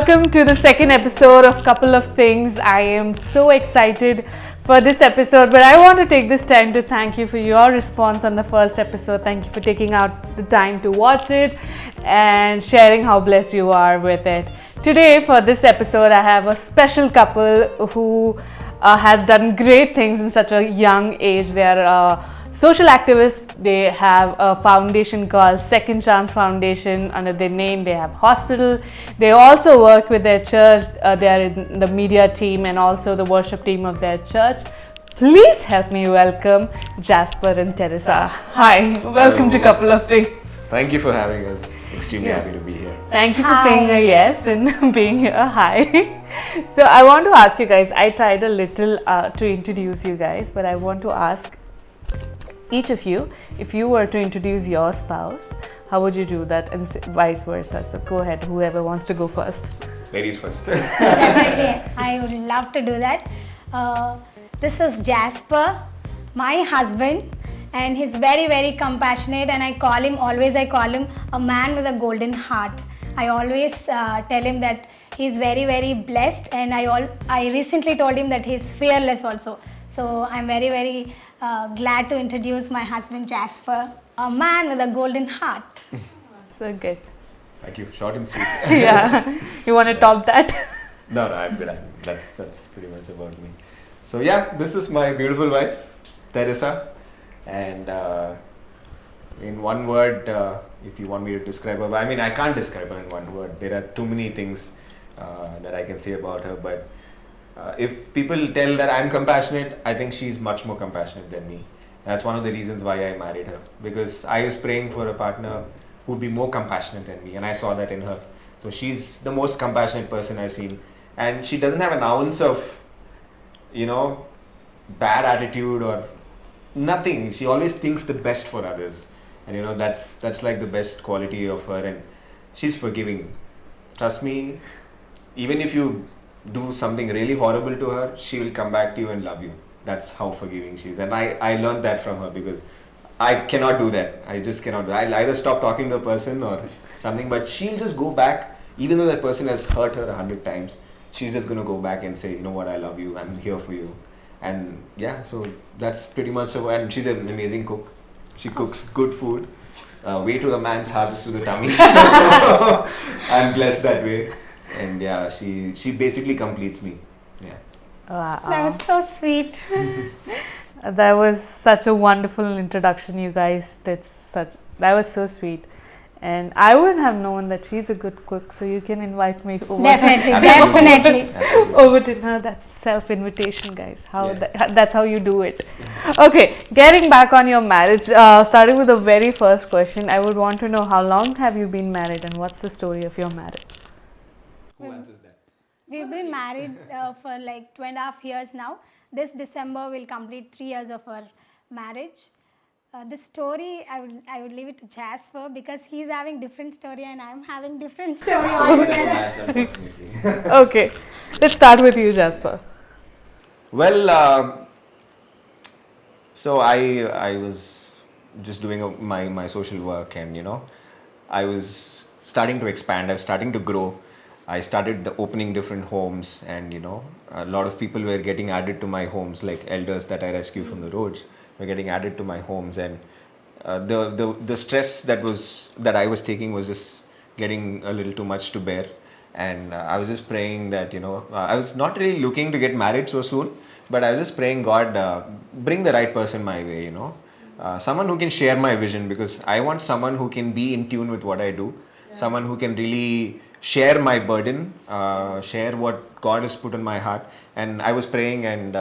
welcome to the second episode of Couple of Things. I am so excited for this episode, but I want to take this time to thank you for your response on the first episode. Thank you for taking out the time to watch it and sharing how blessed you are with it. Today, for this episode, I have a special couple who has done great things in such a young age. They are social activists. They have a foundation called Second Chance Foundation under their name. They have hospital. They also work with their church. They are in the media team and also the worship team of their church. Please help me welcome Jasper and Therisa. Hi, welcome to Couple of Things. Thank you for having us. Extremely happy to be here. Thank you for saying a yes and being here. Hi. So I want to ask you guys, I tried a little to introduce you guys, but I want to ask each of you, if you were to introduce your spouse, how would you do that, and vice versa? So go ahead, whoever wants to go first. Ladies first. Definitely, I would love to do that. This is Jasper, my husband, and he's very, very compassionate, and I call him a man with a golden heart. I always tell him that he's very, very blessed, and I recently told him that he's fearless also. So I'm very, very glad to introduce my husband Jasper, a man with a golden heart. So good. Thank you. Short and sweet. Yeah. You want to top that? No, I'm good. That's pretty much about me. So yeah, this is my beautiful wife, Therisa. And in one word, if you want me to describe her, I mean, I can't describe her in one word. There are too many things that I can say about her. But if people tell that I'm compassionate, I think she's much more compassionate than me. That's one of the reasons why I married her. Because I was praying for a partner who would be more compassionate than me. And I saw that in her. So she's the most compassionate person I've seen. And she doesn't have an ounce of, bad attitude or nothing. She always thinks the best for others. And that's like the best quality of her. And she's forgiving. Trust me, even if you do something really horrible to her, she will come back to you and love you. That's how forgiving she is. And I learned that from her, because I cannot do that. I just cannot do that. I'll either stop talking to the person or something, but she'll just go back, even though that person has hurt her 100 times. She's just going to go back and say, you know what, I love you, I'm here for you. And yeah, so that's pretty much and she's an amazing cook. She cooks good food. Way to the man's heart is to the tummy. So I'm blessed that way. And yeah, she basically completes me. Yeah. Wow. That was so sweet. That was such a wonderful introduction, you guys. That was so sweet. And I wouldn't have known that she's a good cook, so you can invite me over. Definitely. Over dinner. That's self-invitation, guys. That's how you do it. Okay, getting back on your marriage, starting with the very first question, I would want to know, how long have you been married and what's the story of your marriage? Who answers that? We've been married for like 2.5 years now. This December we'll complete 3 years of our marriage. The story, I would leave it to Jasper, because he's having different story and I'm having different story altogether. Okay, let's start with you, Jasper. Well, so I was just doing my social work, and I was starting to expand. I was starting to grow. I started opening different homes, and a lot of people were getting added to my homes, like elders that I rescue from the roads were getting added to my homes, and the stress that I was taking was just getting a little too much to bear. And I was just praying that I was not really looking to get married so soon, but I was just praying, God, bring the right person my way. Someone who can share my vision, because I want someone who can be in tune with what I do, someone who can really share my burden, share what God has put in my heart. And I was praying, and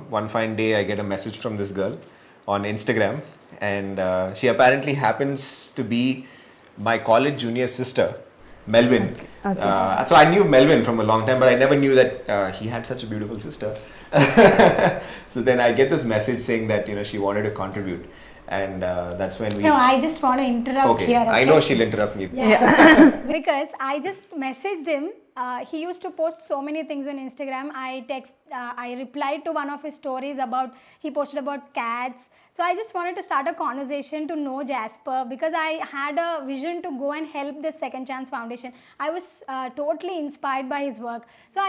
one fine day I get a message from this girl on Instagram, and she apparently happens to be my college junior sister, Melvin. Okay. So I knew Melvin from a long time, but I never knew that he had such a beautiful sister. So then I get this message saying that she wanted to contribute. And that's when we... No, I just want to interrupt here. Okay, I know she'll interrupt me. Yeah. Because I just messaged him he used to post so many things on Instagram. I replied to one of his stories about, he posted about cats. So I just wanted to start a conversation to know Jasper, because I had a vision to go and help the Second Chance Foundation. I was totally inspired by his work. So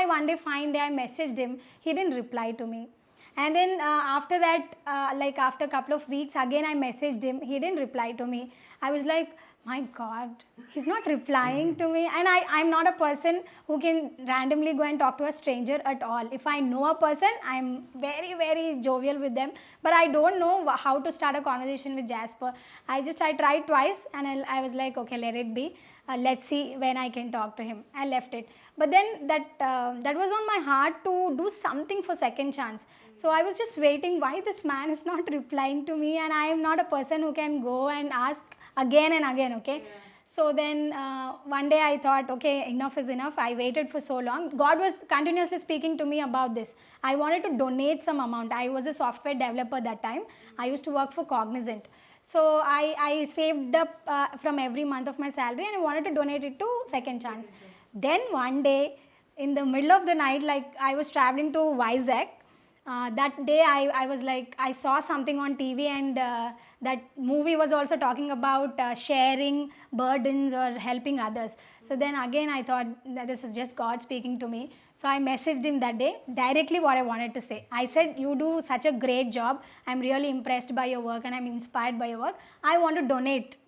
fine day, I messaged him. He didn't reply to me. And then after that, like after a couple of weeks, again I messaged him. He didn't reply to me. I was like, my God, he's not replying to me. And I'm not a person who can randomly go and talk to a stranger at all. If I know a person, I'm very, very jovial with them. But I don't know how to start a conversation with Jasper. I tried twice, and I was like, okay, let it be. Let's see when I can talk to him. I left it. But then that was on my heart to do something for Second Chance. So I was just waiting, why this man is not replying to me, and I am not a person who can go and ask again and again, okay? Yeah. So then one day I thought, okay, enough is enough. I waited for so long. God was continuously speaking to me about this. I wanted to donate some amount. I was a software developer that time. I used to work for Cognizant. So I saved up from every month of my salary, and I wanted to donate it to Second Chance. Then one day, in the middle of the night, like I was traveling to Vizag. That day I was like, I saw something on TV, and that movie was also talking about sharing burdens or helping others. So then again I thought that this is just God speaking to me. So I messaged him that day directly what I wanted to say. I said, you do such a great job. I'm really impressed by your work, and I'm inspired by your work. I want to donate.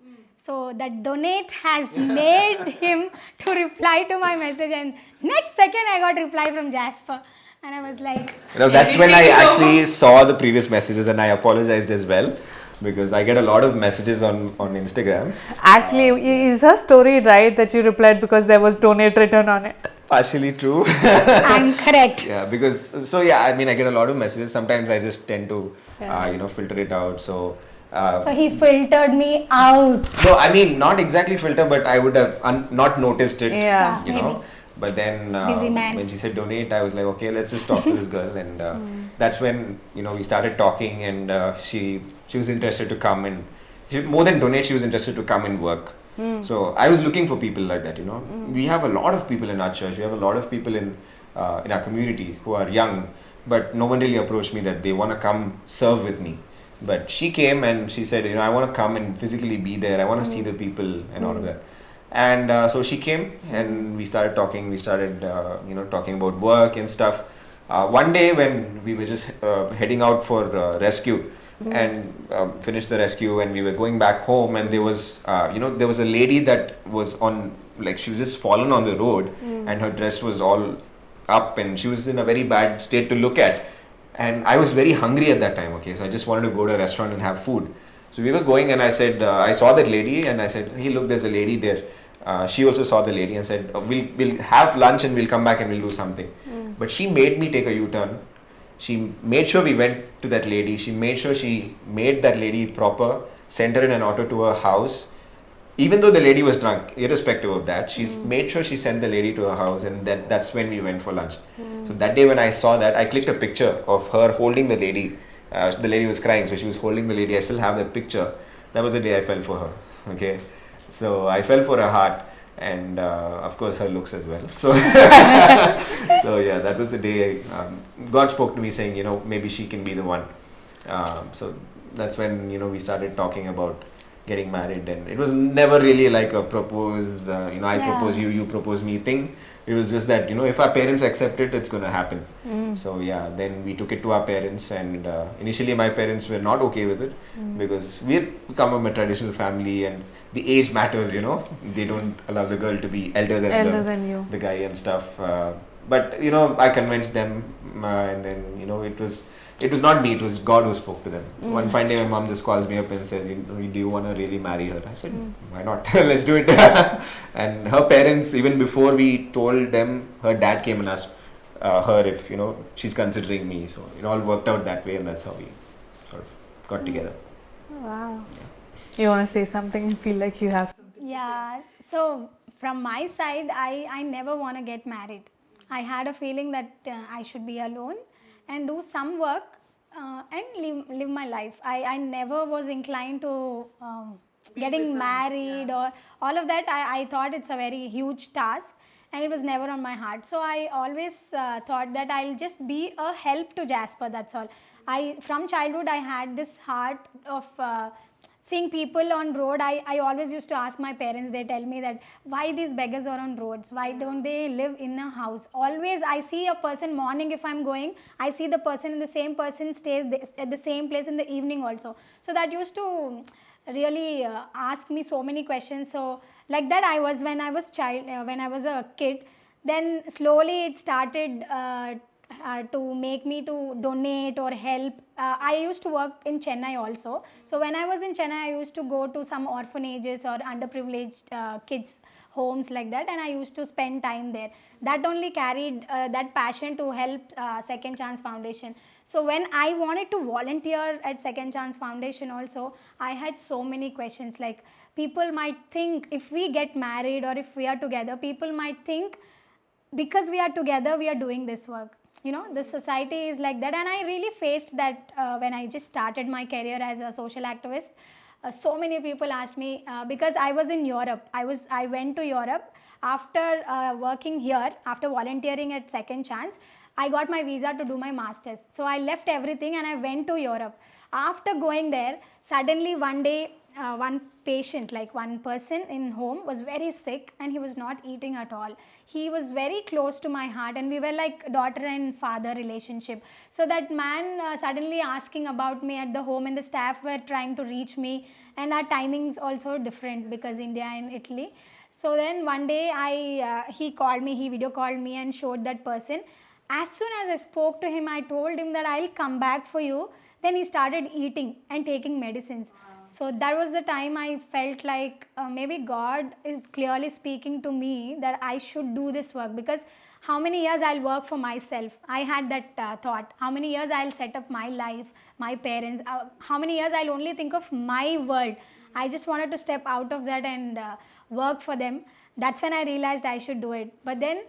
So that donate has made him to reply to my message, and next second I got reply from Jasper. And I was like, that's when I actually saw the previous messages, and I apologized as well, because I get a lot of messages on Instagram. Actually, is her story right that you replied because there was donate written on it? Partially true. I'm correct. Yeah, because, so yeah, I mean, I get a lot of messages. Sometimes I just tend to, filter it out. So he filtered me out. No, I mean, not exactly filter, but I would have not noticed it, Yeah. you know. But then when she said donate, I was like, okay, let's just talk to this girl. And that's when, we started talking, and she was interested to come, and more than donate, she was interested to come and work. So I was looking for people like that, We have a lot of people in our church. We have a lot of people in our community who are young, but no one really approached me that they want to come serve with me. But she came and she said, I want to come and physically be there. I want to see the people and all of that. And so she came, and we started talking. We started, talking about work and stuff. One day when we were just heading out for rescue, and finished the rescue, and we were going back home, and there was, there was a lady that was on, like, she was just fallen on the road, and her dress was all up, and she was in a very bad state to look at. And I was very hungry at that time, okay, so I just wanted to go to a restaurant and have food. So we were going, and I said, I saw that lady, and I said, hey, look, there's a lady there. She also saw the lady and said, we'll have lunch and we'll come back and we'll do something. But she made me take a U-turn. She made sure we went to that lady. She made sure she made that lady proper, sent her in an auto to her house. Even though the lady was drunk, irrespective of that, she's made sure she sent the lady to her house, and that's when we went for lunch. So that day when I saw that, I clicked a picture of her holding the lady. The lady was crying, so she was holding the lady. I still have that picture. That was the day I fell for her. Okay, so I fell for her heart, and of course her looks as well. So, so yeah, that was the day God spoke to me saying, maybe she can be the one. So that's when we started talking about getting married, and it was never really like a propose, I propose you propose me thing. It was just that, if our parents accept it, it's going to happen. So yeah, then we took it to our parents, and initially my parents were not okay with it, because we've become a traditional family, and the age matters, they don't allow the girl to be elder than the guy and stuff. But I convinced them, and then it was not me, it was God who spoke to them. One fine day my mom just calls me up and says, do you want to really marry her? I said, why not? Let's do it. And her parents, even before we told them, her dad came and asked her if she's considering me. So it all worked out that way, and that's how we sort of got together. Wow. Yeah. You want to say something and feel like you have something? Yeah, so from my side, I never want to get married. I had a feeling that I should be alone and do some work and live my life. I never was inclined to getting married or all of that. I thought it's a very huge task, and it was never on my heart. So I always thought that I'll just be a help to Jasper, that's all. From childhood I had this heart of seeing people on road. I always used to ask my parents, they tell me that why these beggars are on roads, why don't they live in a house. Always I see a person morning, if I'm going, I see the person, and the same person stays at the same place in the evening also. So that used to really ask me so many questions. So like that I was when I was a kid. Then slowly it started to make me to donate or help. I used to work in Chennai also. So when I was in Chennai, I used to go to some orphanages or underprivileged kids homes like that, and I used to spend time there. That only carried that passion to help Second Chance Foundation. So when I wanted to volunteer at Second Chance Foundation also, I had so many questions. Like, people might think if we get married or if we are together, people might think because we are together we are doing this work. You know, the society is like that, and I really faced that when I just started my career as a social activist. So many people asked me because I was in Europe. I went to Europe after working here, after volunteering at Second Chance. I got my visa to do my masters. So I left everything and I went to Europe. After going there, suddenly one day one patient, like one person in home, was very sick and he was not eating at all. He was very close to my heart, and we were like daughter and father relationship. So that man suddenly asking about me at the home, and the staff were trying to reach me, and our timings also different because India and Italy. So then one day he called me, he video called me and showed that person. As soon as I spoke to him, I told him that I'll come back for you. Then he started eating and taking medicines. So that was the time I felt like maybe God is clearly speaking to me that I should do this work, because how many years I'll work for myself. I had that thought. How many years I'll set up my life, my parents, how many years I'll only think of my world. I just wanted to step out of that and work for them. That's when I realized I should do it. But then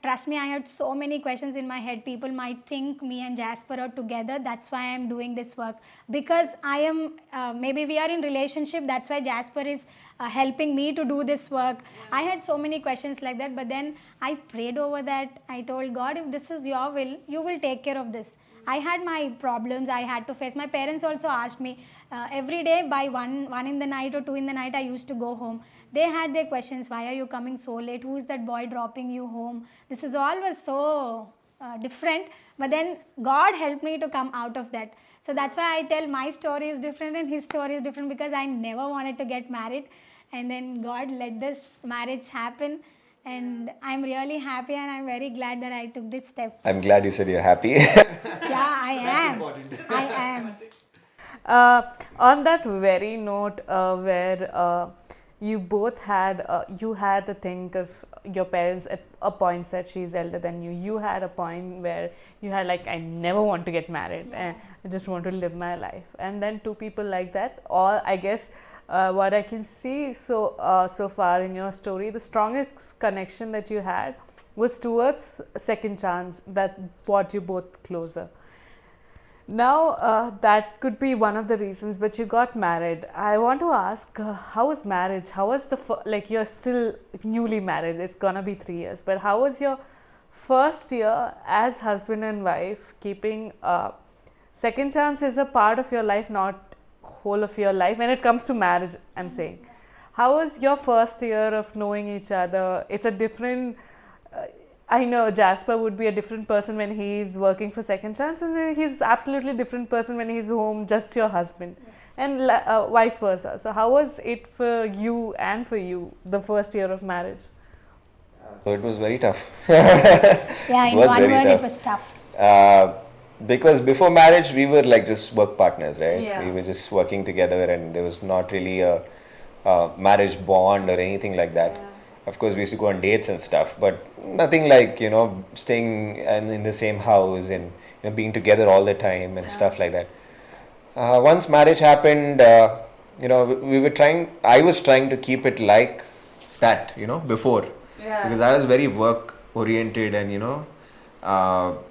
trust me, I had so many questions in my head. People might think me and Jasper are together. That's why I'm doing this work. Because I am, maybe we are in relationship. That's why Jasper is helping me to do this work. I had so many questions like that. But then I prayed over that. I told God, if this is your will, you will take care of this. I had my problems I had to face. My parents also asked me every day by 1 in the night or 2 in the night I used to go home. They had their questions. Why are you coming so late? Who is that boy dropping you home? This is always so different. But then God helped me to come out of that. So that's why I tell my story is different and his story is different, because I never wanted to get married. And then God let this marriage happen. And I'm really happy, and I'm very glad that I took this step. I'm glad you said you're happy. Yeah, I am. I am. On that very note, where you both had, you had the think of your parents at a point said she's elder than you. You had a point where you had like, I never want to get married and I just want to live my life. And then two people like that, or I guess what I can see so far in your story, the strongest connection that you had was towards Second Chance that brought you both closer. Now that could be one of the reasons, but you got married. I want to ask, how was marriage? How was like, you're still newly married, it's gonna be 3 years, but how was your first year as husband and wife, keeping Second Chance is a part of your life, not whole of your life when it comes to marriage, I'm saying. How was your first year of knowing each other? It's a different, I know Jasper would be a different person when he's working for Second Chance, and he's absolutely different person when he's home, just your husband, and vice versa. So how was it for you and for you, the first year of marriage? So it was very tough. Yeah, in one word it was tough. Because before marriage we were like just work partners, right? Yeah. We were just working together, and there was not really a marriage bond or anything like that. Yeah. Of course we used to go on dates and stuff, but nothing like, you know, staying in the same house and, you know, being together all the time and stuff like that. Once marriage happened, you know, I was trying to keep it like that, you know, before. Yeah. Because I was very work oriented and, you know,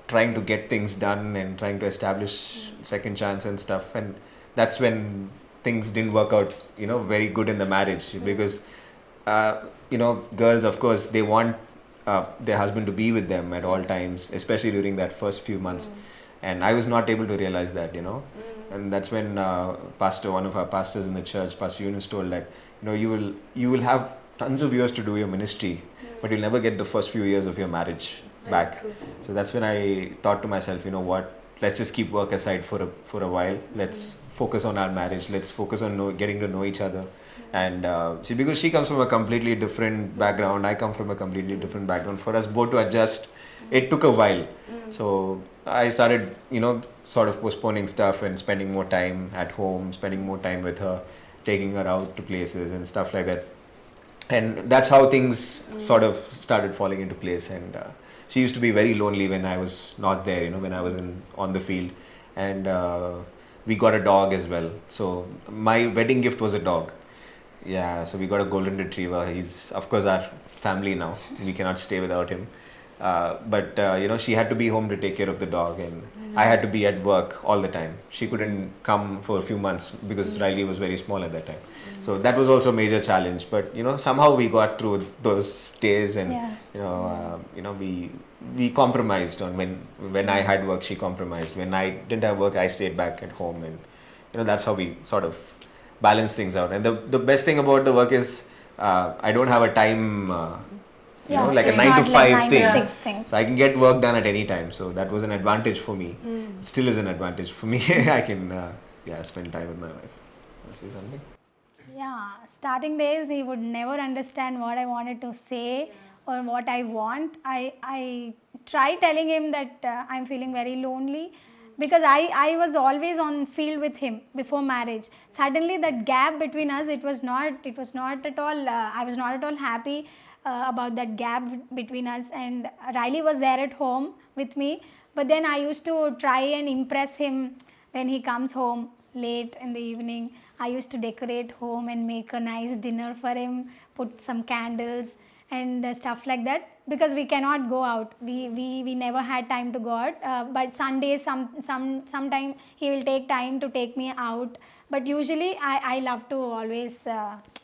trying to get things done and trying to establish Second Chance and stuff. And that's when things didn't work out, you know, very good in the marriage. Because, you know, girls, of course, they want their husband to be with them at all times, especially during that first few months. And I was not able to realize that, And that's when one of our pastors in the church, Pastor Yunus, told that, you will have tons of years to do your ministry, but you'll never get the first few years of your marriage back. So that's when I thought to myself, let's just keep work aside for a while. Let's focus on our marriage. Let's focus on getting to know each other. And because she comes from a completely different background, I come from a completely different background. For us both to adjust, it took a while. So I started, sort of postponing stuff and spending more time at home, spending more time with her, taking her out to places and stuff like that. And that's how things sort of started falling into place. And she used to be very lonely when I was not there, when I was on the field. And we got a dog as well. So my wedding gift was a dog. Yeah, so we got a golden retriever. He's, of course, our family now. We cannot stay without him. But she had to be home to take care of the dog, and I had to be at work all the time. She couldn't come for a few months because Riley was very small at that time. So that was also a major challenge. But somehow we got through those days, and we compromised on when I had work, she compromised. When I didn't have work, I stayed back at home, and that's how we sort of balance things out. And the best thing about the work is I don't have a time, like a 9 to 5 thing. So I can get work done at any time. So that was an advantage for me. It still is an advantage for me. I can spend time with my wife. Want to say something? Yeah, starting days he would never understand what I wanted to say or what I want. I tried telling him that I'm feeling very lonely, because I was always on field with him before marriage. Suddenly that gap between us, it was not at all, I was not at all happy about that gap between us. And Riley was there at home with me, but then I used to try and impress him when he comes home late in the evening. I used to decorate home and make a nice dinner for him, put some candles and stuff like that, because we cannot go out. We never had time to go out. But Sundays, sometime he will take time to take me out. But usually I love to always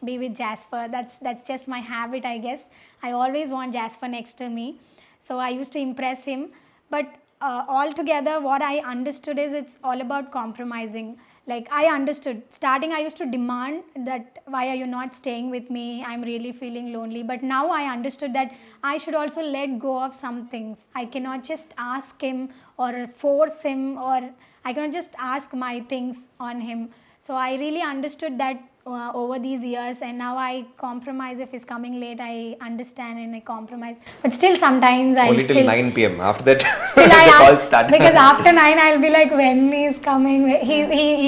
be with Jasper. That's just my habit, I guess. I always want Jasper next to me. So I used to impress him. But altogether, what I understood is it's all about compromising. Like, I understood. Starting, I used to demand that, why are you not staying with me? I'm really feeling lonely. But now I understood that I should also let go of some things. I cannot just ask him or force him, or I cannot just ask my things on him. So I really understood that over these years, and now I compromise. If he's coming late, I understand and I compromise. But still, sometimes I only till 9 p.m. After that, still the call starts. Because after 9, I'll be like, when he's coming.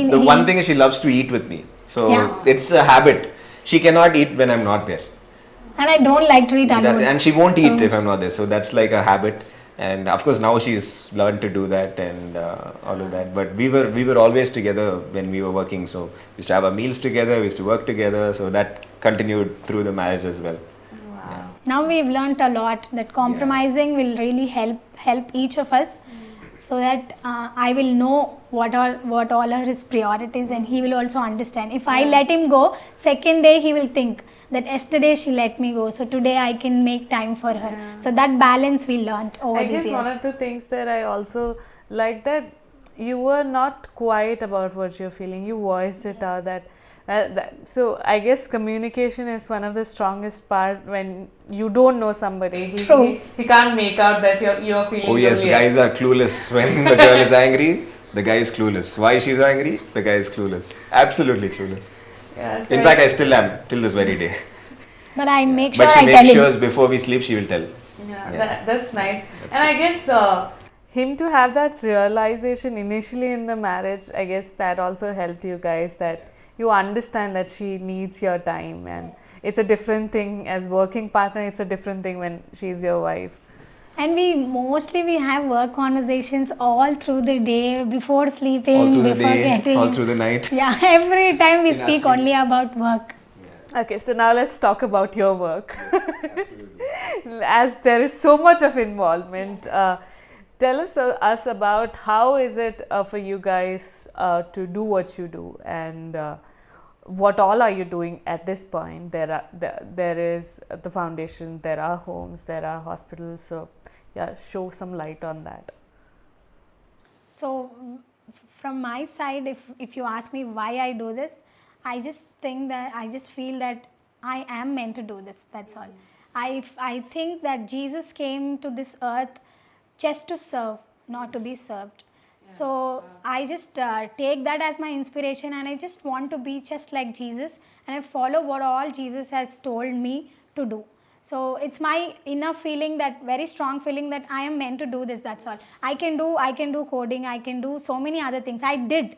The one thing is, she loves to eat with me, so it's a habit. She cannot eat when I'm not there, and I don't like to eat alone. And she won't eat if I'm not there. So that's like a habit. And of course now she's learned to do that and all of that. But we were always together when we were working. So we used to have our meals together, we used to work together. So that continued through the marriage as well. Wow. Yeah. Now we've learnt a lot that compromising will really help each of us, so that I will know what all are his priorities, and he will also understand. If I let him go, second day he will think that yesterday she let me go, so today I can make time for her. Yeah. So that balance we learnt over these years. I guess one of the things that I also like, that you were not quiet about what you're feeling. You voiced it out. So I guess communication is one of the strongest part when you don't know somebody. He can't make out that you're feeling. Oh yes, guys are clueless when the girl is angry. The guy is clueless. Why she's angry? The guy is clueless. Absolutely clueless. Yeah, so in fact, I still am till this very day. But I make sure But she I tell makes sure him. before we sleep, she will tell. That's nice. That's and good. I guess him to have that realization initially in the marriage, I guess that also helped you guys, that you understand that she needs your time, and it's a different thing as working partner. It's a different thing when she's your wife. And we have work conversations all through the day, before sleeping, all through before the day, getting. all through the night. Yeah, every time we speak only about work. Yeah. Okay, so now let's talk about your work. As there is so much of involvement, tell us about how is it for you guys to do what you do, and what all are you doing at this point? There is the foundation, there are homes, there are hospitals. So yeah, show some light on that. So from my side, if you ask me why I do this, I just feel that I am meant to do this. That's all. I think that Jesus came to this earth just to serve, not to be served. So I just take that as my inspiration, and I just want to be just like Jesus, and I follow what all Jesus has told me to do. So it's my inner feeling, that very strong feeling that I am meant to do this. That's all. I can do coding, I can do so many other things. I did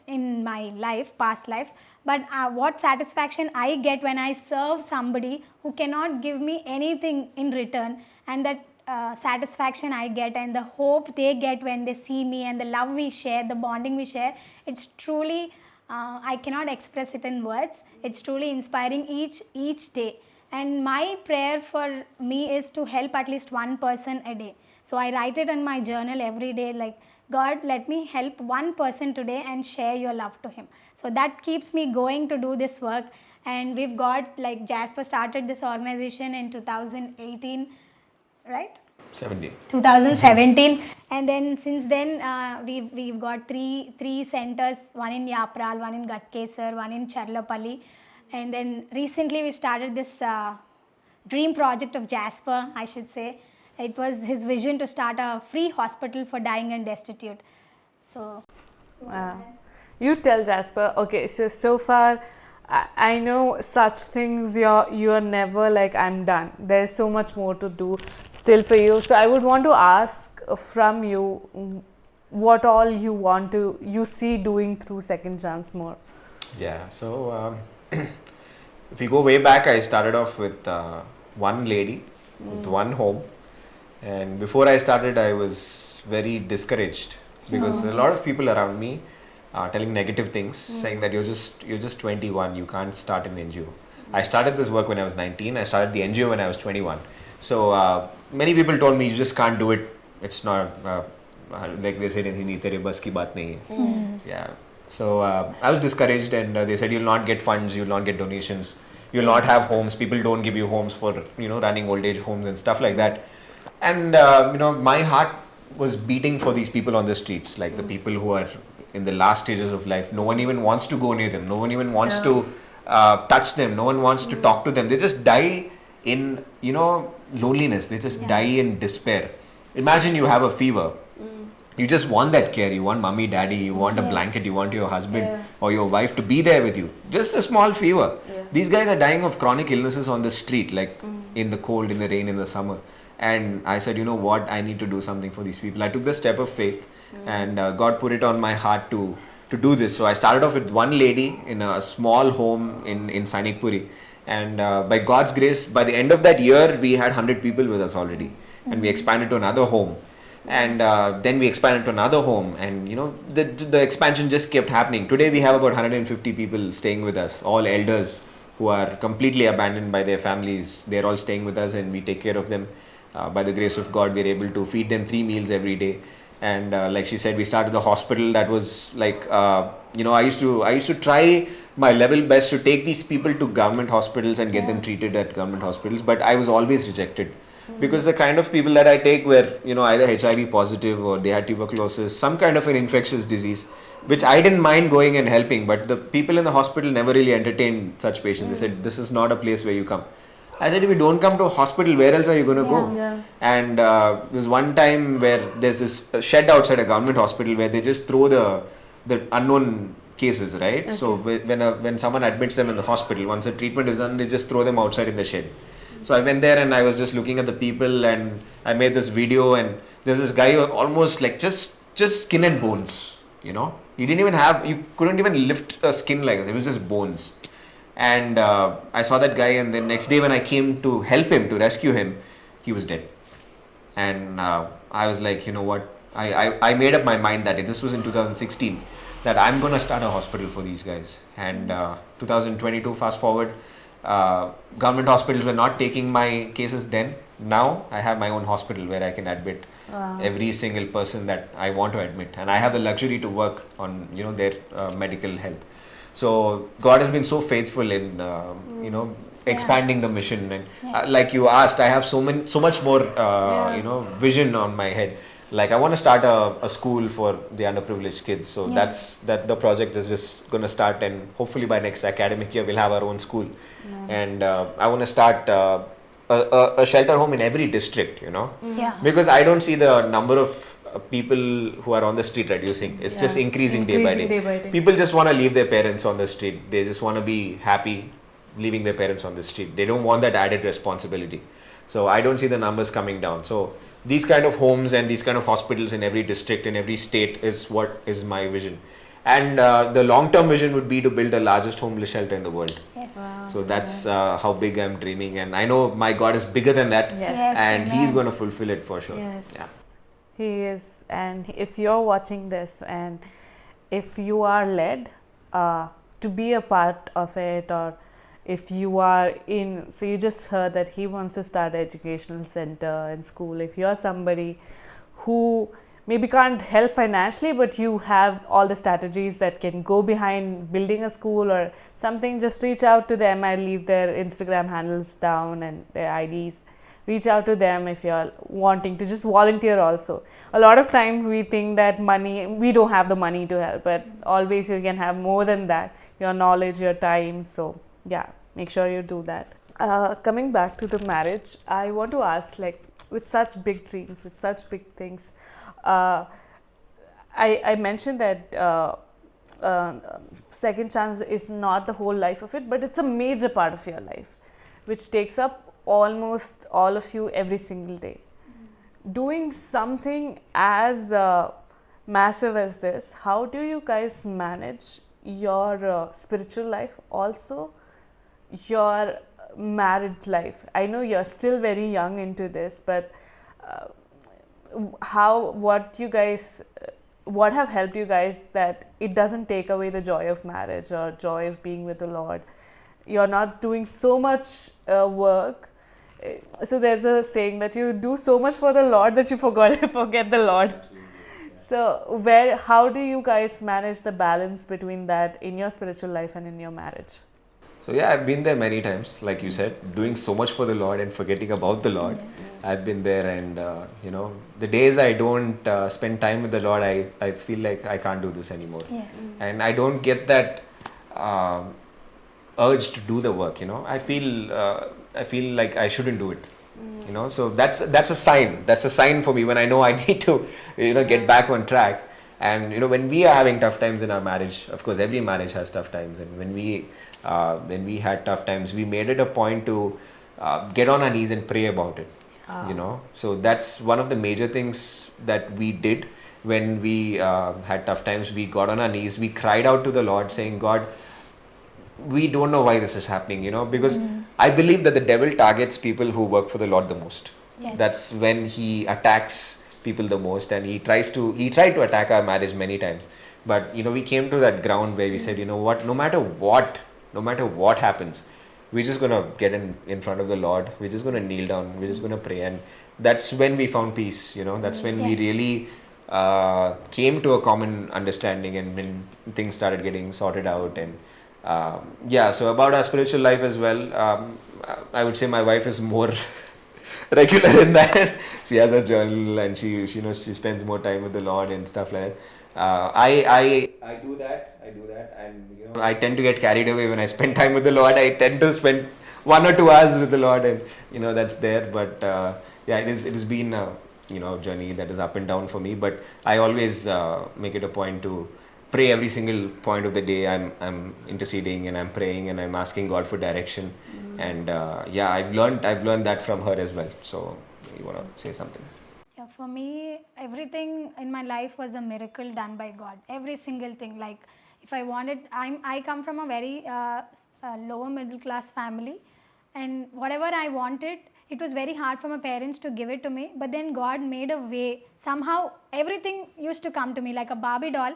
in my life, past life. But what satisfaction I get when I serve somebody who cannot give me anything in return, and that satisfaction I get, and the hope they get when they see me, and the love we share, the bonding we share, it's truly, I cannot express it in words. It's truly inspiring each day. And my prayer for me is to help at least one person a day. So I write it in my journal every day, like, God, let me help one person today and share your love to him. So that keeps me going to do this work. And we've got, like, Jasper started this organization in 2018, right? 2017, and then since then we've got three centers, one in Yapral, one in Gatkesar, one in Charlapalli, and then recently we started this dream project of Jasper, I should say. It was his vision to start a free hospital for dying and destitute. So you tell, Jasper. Okay, so far I know such things you're never like, I'm done. There's so much more to do still for you. So I would want to ask from you what all you see doing through Second Chance more. Yeah, so if we go way back, I started off with one lady, with one home. And before I started, I was very discouraged because a lot of people around me telling negative things, saying that you're just 21, you can't start an NGO. I started this work when I was 19. I started the NGO when I was 21. So many people told me, you just can't do it. It's not like they said in Hindi, tere bas ki baat nahi hai. Yeah. So I was discouraged, and they said, you'll not get funds, you'll not get donations, you'll not have homes. People don't give you homes for running old age homes and stuff like that. And my heart was beating for these people on the streets, like the people who are in the last stages of life. No one even wants to go near them. No one even wants to touch them. No one wants to talk to them. They just die in loneliness. They just die in despair. Imagine you have a fever. You just want that care. You want mommy, daddy. You want a blanket. You want your husband or your wife to be there with you. Just a small fever. These guys are dying of chronic illnesses on the street, like in the cold, in the rain, in the summer. And I said, you know what, I need to do something for these people. I took the step of faith, and God put it on my heart to do this. So I started off with one lady in a small home in Sainikpuri. And by God's grace, by the end of that year, we had 100 people with us already. And we expanded to another home. And then we expanded to another home. And the expansion just kept happening. Today we have about 150 people staying with us, all elders who are completely abandoned by their families. They're all staying with us, and we take care of them. By the grace of God, we're able to feed them 3 meals every day. And like she said, we started the hospital. That was like, I used to try my level best to take these people to government hospitals and get them treated at government hospitals. But I was always rejected because the kind of people that I take were, either HIV positive, or they had tuberculosis, some kind of an infectious disease, which I didn't mind going and helping. But the people in the hospital never really entertained such patients. They said, this is not a place where you come. I said, if you don't come to a hospital, where else are you going to go? Yeah. And there's one time where there's this shed outside a government hospital where they just throw the unknown cases, right? Okay. So when someone admits them in the hospital, once the treatment is done, they just throw them outside in the shed. So I went there and I was just looking at the people, and I made this video, and there's this guy almost like just skin and bones, He didn't even you couldn't even lift a skin like this. It was just bones. And I saw that guy, and the next day when I came to help him, to rescue him, he was dead. And I was like, you know what, I made up my mind that this was in 2016, that I'm going to start a hospital for these guys. And 2022, fast forward, government hospitals were not taking my cases then. Now I have my own hospital where I can admit every single person that I want to admit, and I have the luxury to work on their medical health. So God has been so faithful in expanding the mission, and like you asked, I have so much more vision on my head. Like I want to start a school for the underprivileged kids. So that's the project is just going to start, and hopefully by next academic year we'll have our own school. And I want to start a shelter home in every district, because I don't see the number of people who are on the street reducing. It's just increasing day by day. People just want to leave their parents on the street. They just want to be happy leaving their parents on the street. They don't want that added responsibility. So I don't see the numbers coming down. So these kind of homes and these kind of hospitals in every district, in every state is what is my vision. And the long-term vision would be to build the largest homeless shelter in the world. Yes. Wow. So that's how big I'm dreaming, and I know my God is bigger than that, and He's going to fulfill it for sure. Yes, Yeah. He is. And if you're watching this, and if you are led to be a part of it, or if you are in, so you just heard that he wants to start an educational center in school. If you're somebody who maybe can't help financially, but you have all the strategies that can go behind building a school or something, just reach out to them. I'll leave their Instagram handles down and their IDs. Reach out to them if you're wanting to just volunteer also. A lot of times we think that we don't have the money to help, but always you can have more than that, your knowledge, your time. So yeah, make sure you do that. Coming back to the marriage, I want to ask, like, with such big dreams, with such big things, I mentioned that second chance is not the whole life of it, but it's a major part of your life, which takes up almost all of you every single day. Doing something as massive as this, how do you guys manage your spiritual life, also your marriage life? I know you're still very young into this, but what have helped you guys that it doesn't take away the joy of marriage or joy of being with the Lord? You're not doing so much work. So there's a saying that you do so much for the Lord that you forget the Lord. So how do you guys manage the balance between that in your spiritual life and in your marriage? So yeah, I've been there many times, like you said, doing so much for the Lord and forgetting about the Lord. I've been there, and the days I don't spend time with the Lord, I feel like I can't do this anymore. And I don't get that urge to do the work. I feel like I shouldn't do it. So that's a sign. That's a sign for me when I know I need to get back on track. And when we are having tough times in our marriage, of course every marriage has tough times, and when we had tough times, we made it a point to get on our knees and pray about it. So that's one of the major things that we did when we had tough times. We got on our knees, we cried out to the Lord saying, God, we don't know why this is happening, because I believe that the devil targets people who work for the Lord the most. That's when he attacks people the most, and he tried to attack our marriage many times. But we came to that ground where we said, what, no matter what happens, we're just gonna get in front of the Lord. We're just gonna kneel down. We're just gonna pray, and that's when we found peace. That's when we really came to a common understanding, and when things started getting sorted out. And so about our spiritual life as well, I would say my wife is more regular in that. She has a journal, and she spends more time with the Lord and stuff like that. I do that, and I tend to get carried away when I spend time with the Lord. I tend to spend 1 or 2 hours with the Lord, and that's there. But it has been a journey that is up and down for me. But I always make it a point to pray every single point of the day. I'm interceding, and I'm praying, and I'm asking God for direction. And I've learned that from her as well. So you want to say something? Yeah, for me, everything in my life was a miracle done by God. Every single thing. Like, if I wanted, I come from a very lower middle class family, and whatever I wanted, it was very hard for my parents to give it to me. But then God made a way. Somehow, everything used to come to me like a Barbie doll.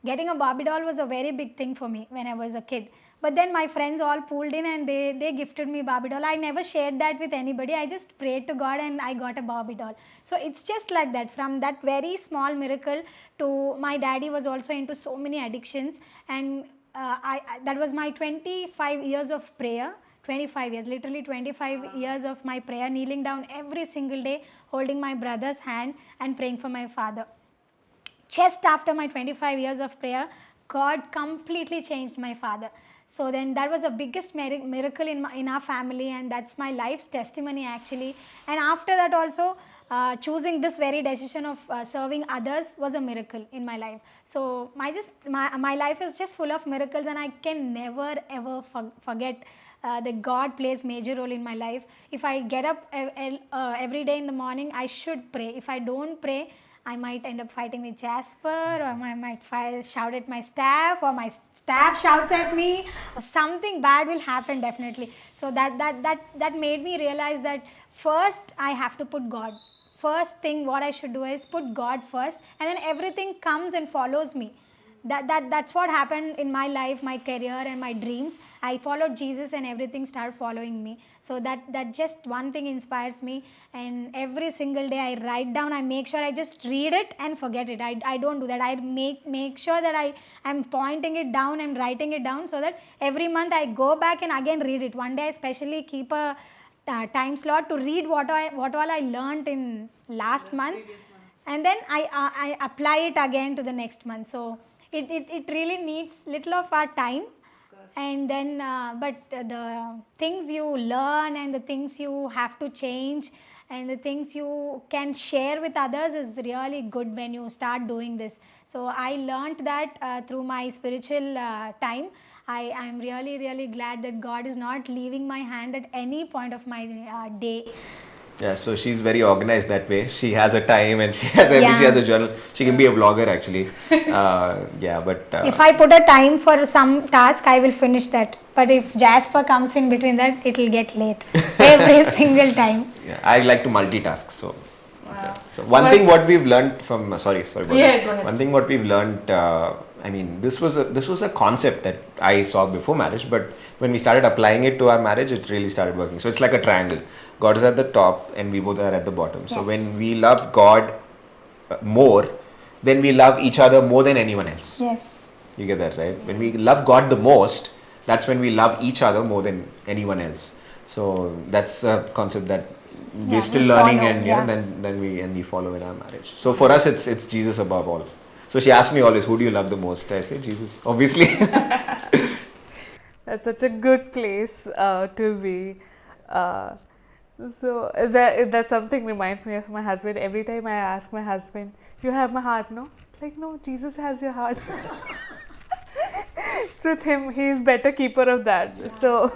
getting a Barbie doll was a very big thing for me when I was a kid. But then my friends all pulled in and they gifted me Barbie doll. I never shared that with anybody. I just prayed to God and I got a Barbie doll. So it's just like that. From that very small miracle to my daddy was also into so many addictions, and that was my 25 years of prayer. 25 years, literally 25 years of my prayer, kneeling down every single day, holding my brother's hand and praying for my father. Just after my 25 years of prayer, God completely changed my father. So then that was the biggest miracle in our family, and that's my life's testimony actually. And after that also, choosing this very decision of serving others was a miracle in my life. So my life is just full of miracles, and I can never ever forget that God plays major role in my life. If I get up every day in the morning, I should pray. If I don't pray, I might end up fighting with Jasper, or I might shout at my staff, or my staff shouts at me. Something bad will happen definitely. So that made me realize that first I have to put God. First thing what I should do is put God first, and then everything comes and follows me. That's what happened in my life, my career and my dreams. I followed Jesus and everything started following me. So that just one thing inspires me, and every single day I write down, I make sure I just read it and forget it. I don't do that. I make sure that I am pointing it down and writing it down, so that every month I go back and again read it. One day I especially keep a time slot to read what all I learned in last month, and then I apply it again to the next month. So it really needs little of our time, and then but the things you learn and the things you have to change and the things you can share with others is really good when you start doing this. So I learned that through my spiritual time. I am really glad that God is not leaving my hand at any point of my day. Yeah, so she's very organized that way. She has a time and she has she has a journal. She can be a vlogger actually. If I put a time for some task, I will finish that. But if Jasper comes in between that, it will get late every single time. Yeah, I like to multitask. So, Wow. so one thing what we've learned from sorry. Go ahead. One thing what we've learned. I mean, this was a concept that I saw before marriage, but when we started applying it to our marriage, it really started working. So it's like a triangle. God is at the top and we both are at the bottom. Yes. So when we love God more, then we love each other more than anyone else. Yes. You get that, right? When we love God the most, that's when we love each other more than anyone else. So that's a concept that we're still learning, and then we follow in our marriage. So for us, it's Jesus above all. So she asked me always, who do you love the most? I say Jesus, obviously. That's such a good place to be. So that something reminds me of my husband. Every time I ask my husband, "You have my heart, no?" It's like, no, Jesus has your heart. It's with him. He's better keeper of that. Yeah. So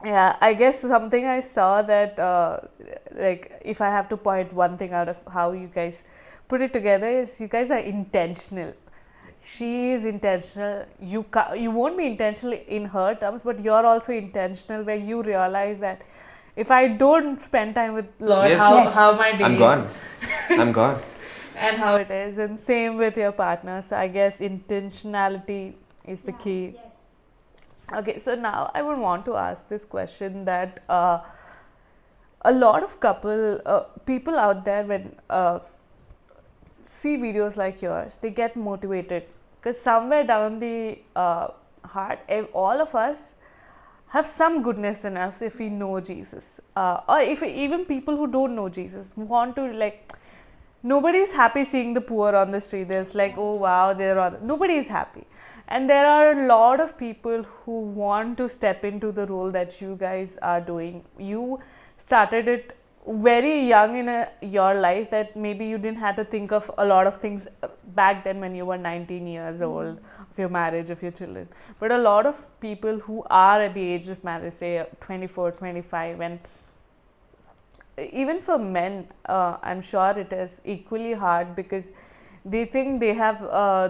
yeah, I guess something I saw that like if I have to point one thing out of how you guys put it together is you guys are intentional. She is intentional. You won't be intentional in her terms, but you're also intentional where you realize that if I don't spend time with Lord, how my day I'm gone. I'm gone. And how it is, and same with your partner. So I guess intentionality is the key. Yes. Okay, so now I would want to ask this question that a lot of people out there when see videos like yours, they get motivated because somewhere down the heart, all of us have some goodness in us if we know Jesus, or if even people who don't know Jesus want to, like, nobody is happy seeing the poor on the street. There's like, oh wow, nobody is happy, and there are a lot of people who want to step into the role that you guys are doing. You started it very young in your life, that maybe you didn't have to think of a lot of things back then when you were 19 years old, of your marriage, of your children. But a lot of people who are at the age of marriage, say 24, 25, and even for men, I'm sure it is equally hard because they think they have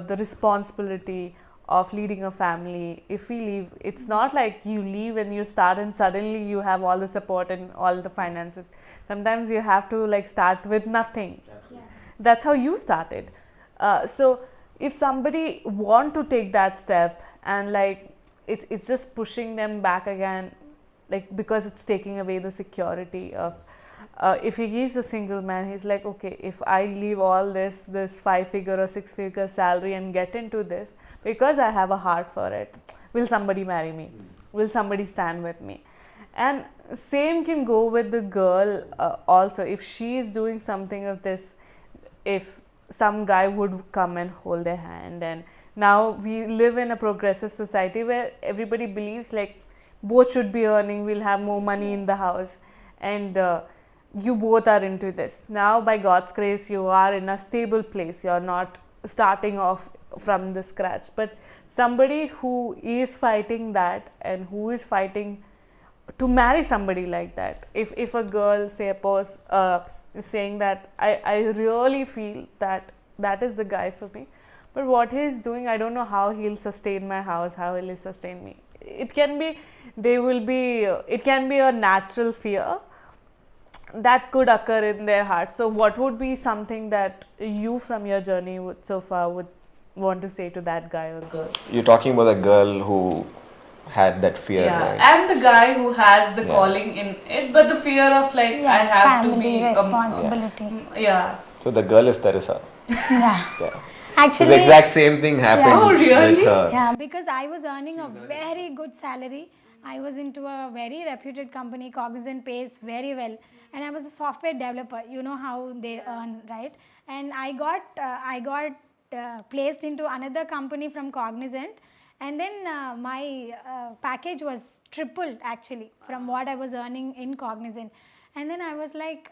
the responsibility of leading a family. If we leave, it's not like you leave and you start and suddenly you have all the support and all the finances. Sometimes you have to like start with nothing. Yes. That's how you started. So if somebody want to take that step and like it's just pushing them back again, like because it's taking away the security of if he is a single man, he's like, okay, if I leave all this 5-figure or 6-figure salary and get into this because I have a heart for it, will somebody marry me? Will somebody stand with me? And same can go with the girl also. If she is doing something of this, if some guy would come and hold their hand, and now we live in a progressive society where everybody believes like both should be earning, we'll have more money in the house, and you both are into this. Now by God's grace you are in a stable place, you're not starting off from the scratch. But somebody who is fighting that and who is fighting to marry somebody like that, if a girl say is saying that I really feel that is the guy for me, but what he is doing, I don't know how he'll sustain my house, how he'll sustain me. It can be a natural fear that could occur in their heart. So what would be something that you from your journey so far would want to say to that guy or girl? You're talking about a girl who had that fear, right? And the guy who has the calling in it, but the fear of like I have to be responsibility. So the girl is Therisa. Yeah. So Actually, the exact same thing happened Oh, really? with her. yeah, because I was earning a very good salary. I was into a very reputed company. Cognizant pays very well, and I was a software developer. You know how they earn, right? And I got placed into another company from Cognizant, and then my package was tripled actually from what I was earning in Cognizant. And then I was like,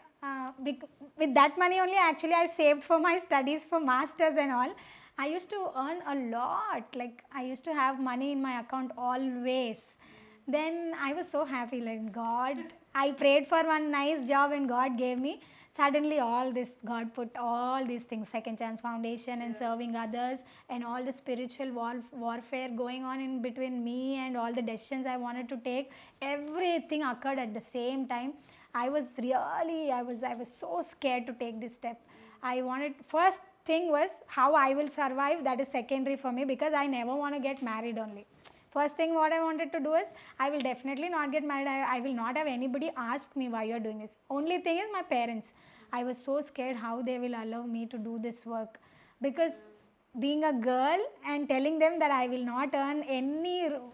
with that money only actually I saved for my studies for masters and all. I used to earn a lot, like I used to have money in my account always. Then I was so happy, like God, I prayed for one nice job and God gave me. Suddenly all this, God put all these things, Second Chance Foundation and serving others and all the spiritual warfare going on in between me and all the decisions I wanted to take. Everything occurred at the same time. I was so scared to take this step. First thing was how I will survive, that is secondary for me because I never want to get married only. First thing what I wanted to do is, I will definitely not get married. I will not have anybody ask me why you are doing this. Only thing is my parents. I was so scared how they will allow me to do this work, because being a girl and telling them that I will not earn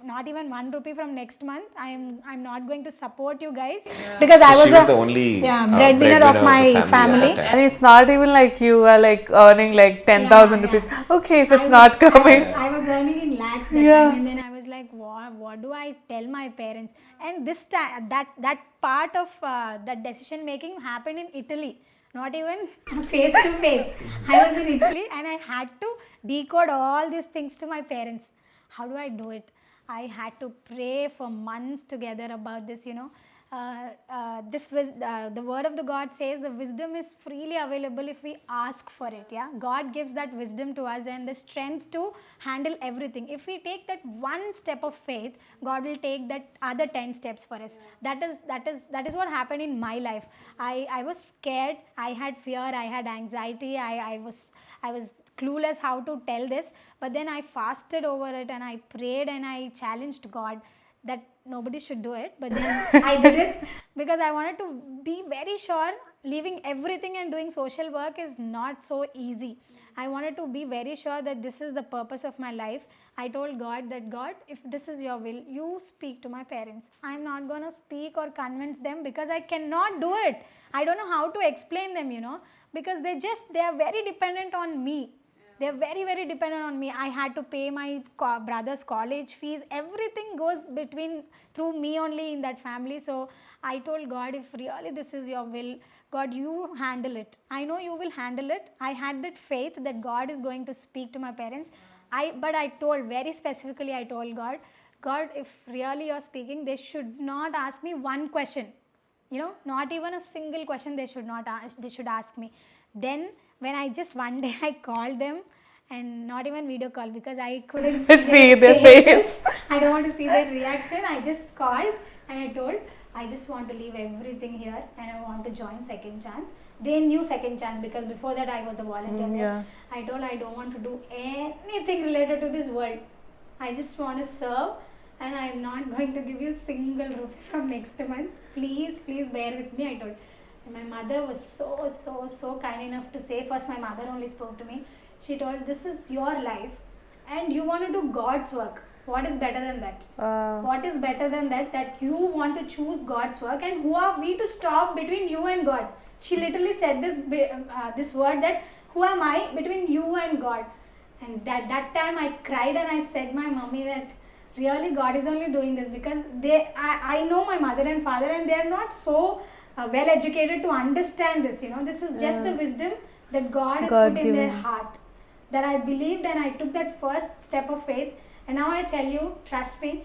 not even 1 rupee from next month, I'm not going to support you guys, because I She was the only breadwinner of my family. And it's not even like you are like earning like 10,000 rupees. Okay, if it's not coming. I was earning in lakhs that time, and then I was like, what do I tell my parents? And this time, that part of that decision making happened in Italy, not even face to face. I was in Italy and I had to decode all these things to my parents. How do I do it? I had to pray for months together about this, the word of the God says the wisdom is freely available if we ask for it. Yeah, God gives that wisdom to us and the strength to handle everything. If we take that one step of faith, God will take that other 10 steps for us. That is what happened in my life. I was scared, I had fear, I had anxiety, I was clueless how to tell this, but then I fasted over it and I prayed and I challenged God that nobody should do it, but then I did it because I wanted to be very sure leaving everything and doing social work is not so easy. I wanted to be very sure that this is the purpose of my life. I told God that, God, if this is your will, you speak to my parents. I'm not going to speak or convince them because I cannot do it. I don't know how to explain them, because they are very dependent on me. They're very, very dependent on me. I had to pay my brother's college fees. Everything goes through me only in that family. So I told God, if really this is your will, God, you handle it. I know you will handle it. I had that faith that God is going to speak to my parents. But I told very specifically, I told God, if really you're speaking, they should not ask me one question. Not even a single question they should ask me. Then when one day I called them, and not even video call because I couldn't see their face. I don't want to see their reaction. I just called and I told, I just want to leave everything here and I want to join Second Chance. they knew second chance, because before that I was a volunteer there. Yeah. I told I don't want to do anything related to this world. I just want to serve, and I am not going to give you single rupee from next month. Please bear with me, I told. And my mother was so kind enough to say, first my mother only spoke to me. She told, this is your life and you want to do God's work. What is better than that? What is better than that? That you want to choose God's work, and who are we to stop between you and God? She literally said this word, that who am I between you and God? And that time I cried and I said my mommy that really God is only doing this because I know my mother and father, and they are not so well educated to understand this. This is just the wisdom that God has put in their heart. That I believed, and I took that first step of faith. And now I tell you, trust me,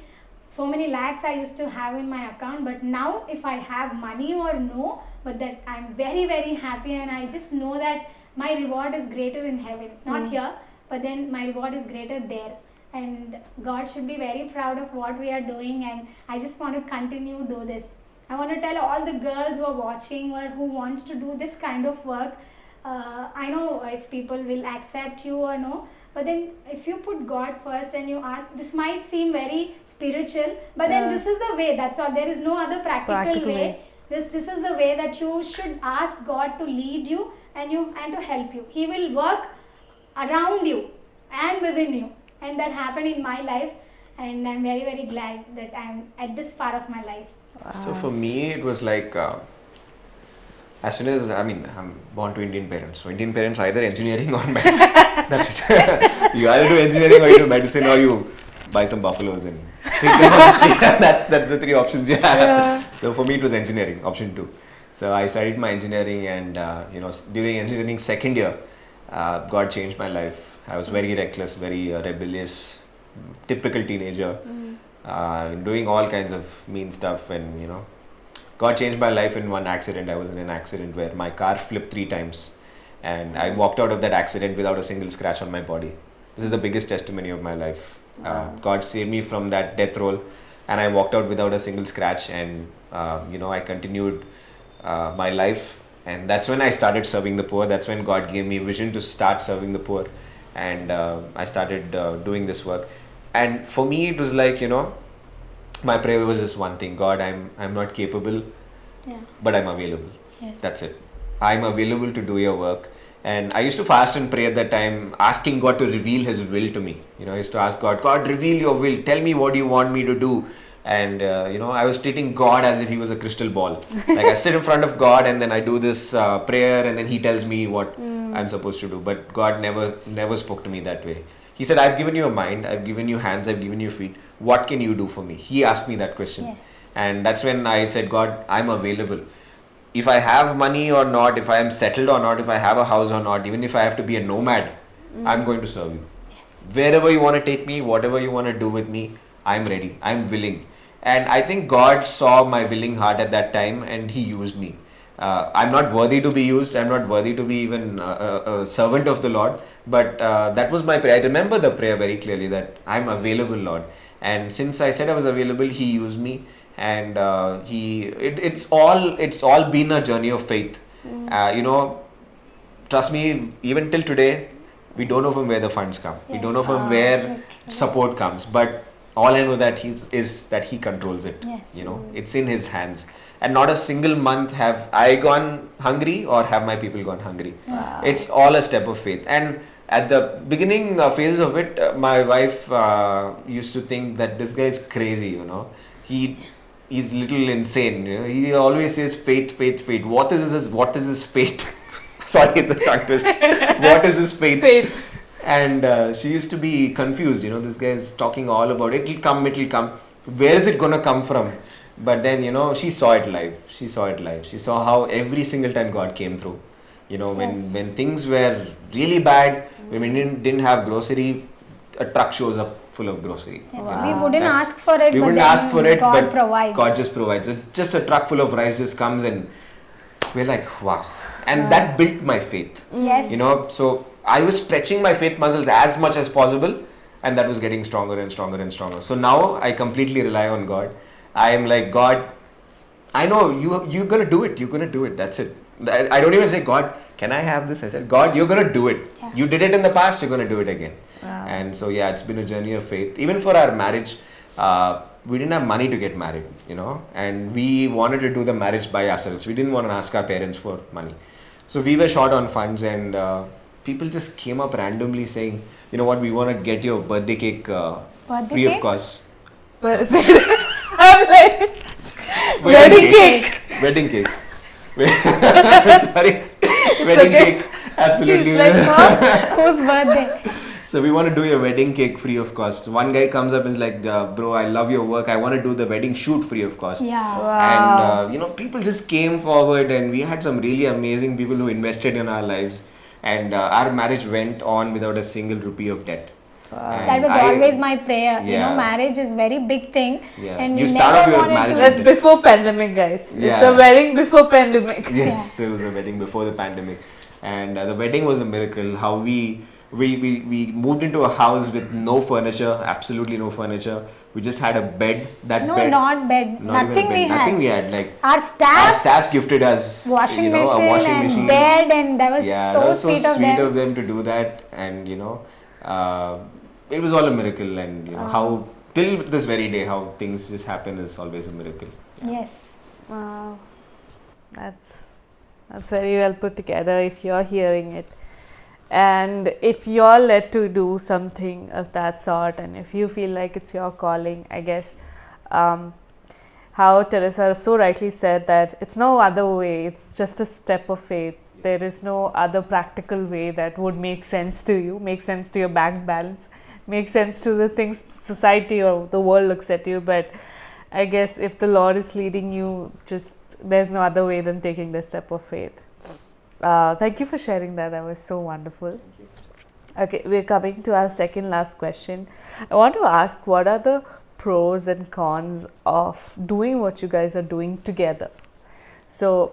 so many lakhs I used to have in my account, but now if I have money or no, but that I'm very, very happy, and I just know that my reward is greater in heaven. Not here, but then my reward is greater there. And God should be very proud of what we are doing, and I just want to continue do this. I want to tell all the girls who are watching or who wants to do this kind of work, I know if people will accept you or no, but then if you put God first and you ask, this might seem very spiritual, but then this is the way, that's all. There is no other practical way. This is the way that you should ask God to lead you and to help you. He will work around you and within you, and that happened in my life, and I'm very, very glad that I'm at this part of my life. So for me, it was like, as soon as, I'm born to Indian parents. So Indian parents, either engineering or medicine. That's it. You either do engineering or you do medicine, or you buy some buffaloes and that's the three options you have. Yeah. So for me, it was engineering, option 2. So I studied my engineering, and during engineering second year, God changed my life. I was very reckless, very rebellious, typical teenager, doing all kinds of mean stuff, and God changed my life in one accident. I was in an accident where my car flipped 3 times, and I walked out of that accident without a single scratch on my body. This is the biggest testimony of my life. God saved me from that death roll, and I walked out without a single scratch, and I continued my life, and that's when I started serving the poor. That's when God gave me vision to start serving the poor, and I started doing this work. And for me, it was like, my prayer was just one thing: God, I'm not capable, but I'm available. Yes. That's it. I'm available to do your work. And I used to fast and pray at that time, asking God to reveal His will to me. I used to ask God, reveal your will. Tell me what you want me to do. And, I was treating God as if He was a crystal ball. Like I sit in front of God, and then I do this prayer, and then He tells me what I'm supposed to do. But God never spoke to me that way. He said, I've given you a mind, I've given you hands, I've given you feet. What can you do for me? He asked me that question. Yeah. And that's when I said, God, I'm available. If I have money or not, if I am settled or not, if I have a house or not, even if I have to be a nomad, I'm going to serve you. Yes. Wherever you want to take me, whatever you want to do with me, I'm ready, I'm willing. And I think God saw my willing heart at that time, and He used me. I'm not worthy to be used. I'm not worthy to be even a servant of the Lord. But that was my prayer. I remember the prayer very clearly, that I'm available, Lord. And since I said I was available, He used me. And it's all been a journey of faith. Trust me, even till today, we don't know from where the funds come. Yes. We don't know from where support comes. But all I know that He controls it. Yes. It's in His hands. And not a single month have I gone hungry or have my people gone hungry. Wow. It's all a step of faith. And at the beginning phases of it, my wife used to think that this guy is crazy, He's little insane. He always says faith. What is this faith? Sorry, it's a tongue twist. What is this faith? And she used to be confused. This guy is talking all about it. It'll come. Where is it gonna come from? But then, she saw it live. She saw how every single time God came through. When things were really bad, when we didn't have grocery, a truck shows up full of grocery. Yeah. Wow. We wouldn't ask for it, God provides. God just provides. Just a truck full of rice just comes, and we're like, wow. And that built my faith. Yes. So I was stretching my faith muscles as much as possible, and that was getting stronger and stronger and stronger. So now I completely rely on God. I am like, God, I know you're going to do it. You're going to do it. That's it. I don't even say, God, can I have this? I said, God, you're going to do it. Yeah. You did it in the past, you're going to do it again. Wow. And so, yeah, it's been a journey of faith. Even for our marriage, we didn't have money to get married, you know, and we wanted to do the marriage by ourselves. We didn't want to ask our parents for money. So we were short on funds, and people just came up randomly saying, you know what, we want to get your birthday cake free cake? of cost. But I'm like, Wedding cake. Wedding cake. Sorry. Wedding okay. cake. Absolutely. She's like, Mom, Whose birthday? So we want to do your wedding cake free of cost. One guy comes up and is like, bro, I love your work. I want to do the wedding shoot free of cost. Yeah. Wow. And, you know, people just came forward, and we had some really amazing people who invested in our lives. And our marriage went on without a single rupee of debt. And That was always my prayer. You know, Yeah. marriage is very big thing. Yeah. And You we start never off your wanted marriage to- That's before pandemic, guys. It's Yeah. a wedding before pandemic. Yes, it was a wedding before the pandemic, and the wedding was a miracle. How we moved into a house with no furniture, absolutely no furniture. We just had a bed. That No, bed, not bed. not even a Nothing bed, we had. nothing we had. Like Our our staff, staff gifted us, washing you know, machine a washing and machine. bed, and that was Yeah, so that was so sweet of them. to do that, and you know, it was all a miracle. And you know how till this very day, how things just happen is always a miracle. Yes. Wow, that's very well put together. If you're hearing it, and if you're led to do something of that sort, and if you feel like it's your calling, I guess, how Therisa so rightly said that it's no other way. It's just a step of faith. There is no other practical way that would make sense to you, make sense to your bank balance, make sense to the things society or the world looks at you. But I guess if the Lord is leading you, just there's no other way than taking the step of faith. Thank you for sharing that. That was so wonderful. Okay, we're coming to our second last question. I want to ask, what are the pros and cons of doing what you guys are doing together? So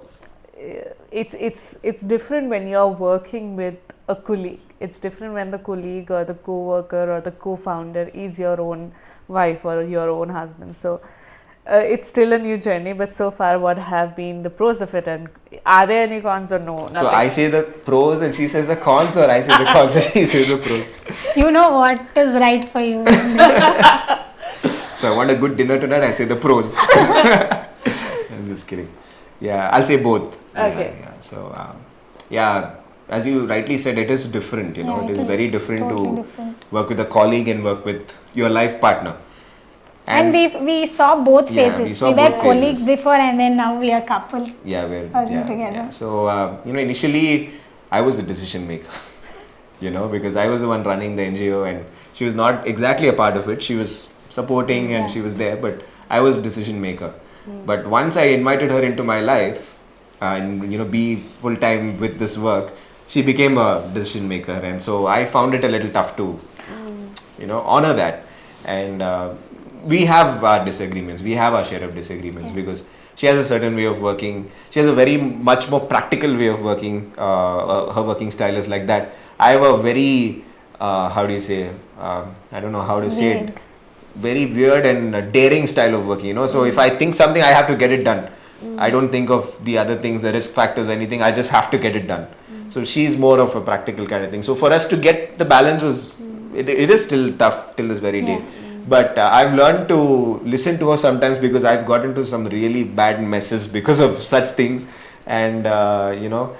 it's different when you're working with a colleague. It's different when the colleague or the co-worker or the co-founder is your own wife or your own husband. So it's still a new journey, but so far, what have been the pros of it, and are there any cons or no? So Nothing? I say the pros and she says the cons, or I say the cons and she says the pros. You know what is right for you. So I want a good dinner tonight, I say the pros. I'm just kidding. Yeah, I'll say both. Okay. Yeah. So, yeah, as you rightly said, it is different. You know, Yeah, it it is is very different totally to different. work with a colleague and work with your life partner. And we saw both Yeah, phases. we saw We both were colleagues phases. before, and then now we are couple. Yeah, we're Working together. Yeah. So, you know, initially I was the decision maker. You know, because I was the one running the NGO, and she was not exactly a part of it. She was supporting and Yeah. she was there, but I was decision maker. But once I invited her into my life and, you know, be full time with this work, she became a decision maker, and so I found it a little tough to, you know, honor that. And we have our disagreements. We have our share of disagreements, Yes. because she has a certain way of working. She has a very much more practical way of working. Her working style is like that. I have a very, how do you say, I don't know how to say it, Weird. very weird and daring style of working, you know. So if I think something, I have to get it done. I don't think of the other things, the risk factors, anything. I just have to get it done. So she's more of a practical kind of thing. So for us to get the balance was, it is still tough till this very day. But I've learned to listen to her sometimes, because I've got into some really bad messes because of such things. And you know,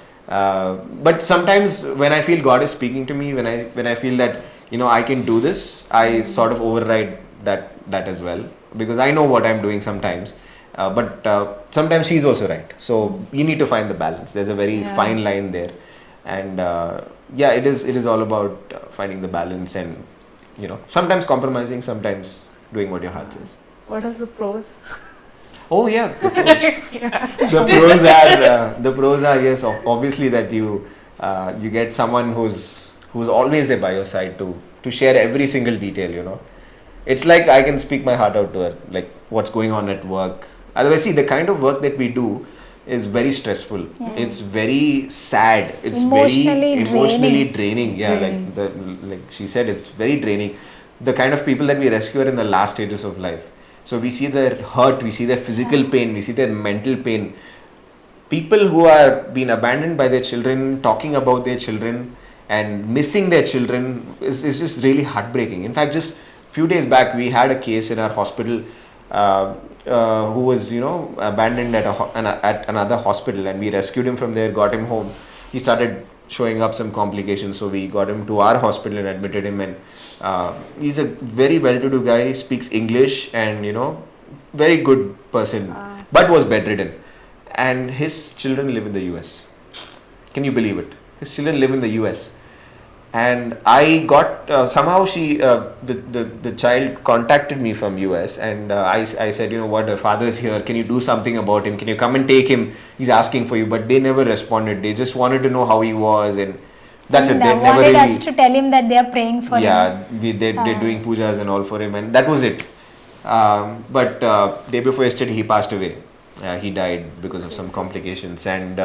but sometimes when I feel God is speaking to me, when I feel that, you know, I can do this, I sort of override that as well, because I know what I'm doing sometimes. But sometimes she's also right. So you need to find the balance. There's a very fine line there. And yeah, it is all about finding the balance, and, you know, sometimes compromising, sometimes doing what your heart says. What are the pros? Oh yeah, the pros. The pros are yes, obviously that you get someone who's always there by your side to share every single detail. You know, it's like I can speak my heart out to her, like what's going on at work. Otherwise, see, the kind of work that we do is very stressful. Yeah. It's very sad. It's Emotionally very emotionally draining. draining. Yeah, like she said, it's very draining. The kind of people that we rescue are in the last stages of life. So we see their hurt, we see their physical pain, we see their mental pain. people who are been abandoned by their children, talking about their children and missing their children is just really heartbreaking. In fact, just few days back, we had a case in our hospital who was, abandoned at another hospital, and we rescued him from there, got him home. He started showing up some complications, so we got him to our hospital and admitted him. And he's a very well-to-do guy. He speaks English, and very good person, but was bedridden. And his children live in the US. Can you believe it? His children live in the US. And I got somehow the child contacted me from US, and I said, what, the father's here, can you do something about him, can you come and take him, he's asking for you. But they never responded. They just wanted to know how he was, and that's it. They never wanted really us to tell him that they are praying for him. Yeah, they're doing pujas and all for him, and that was it. But day before yesterday, he passed away. He died because of some complications, and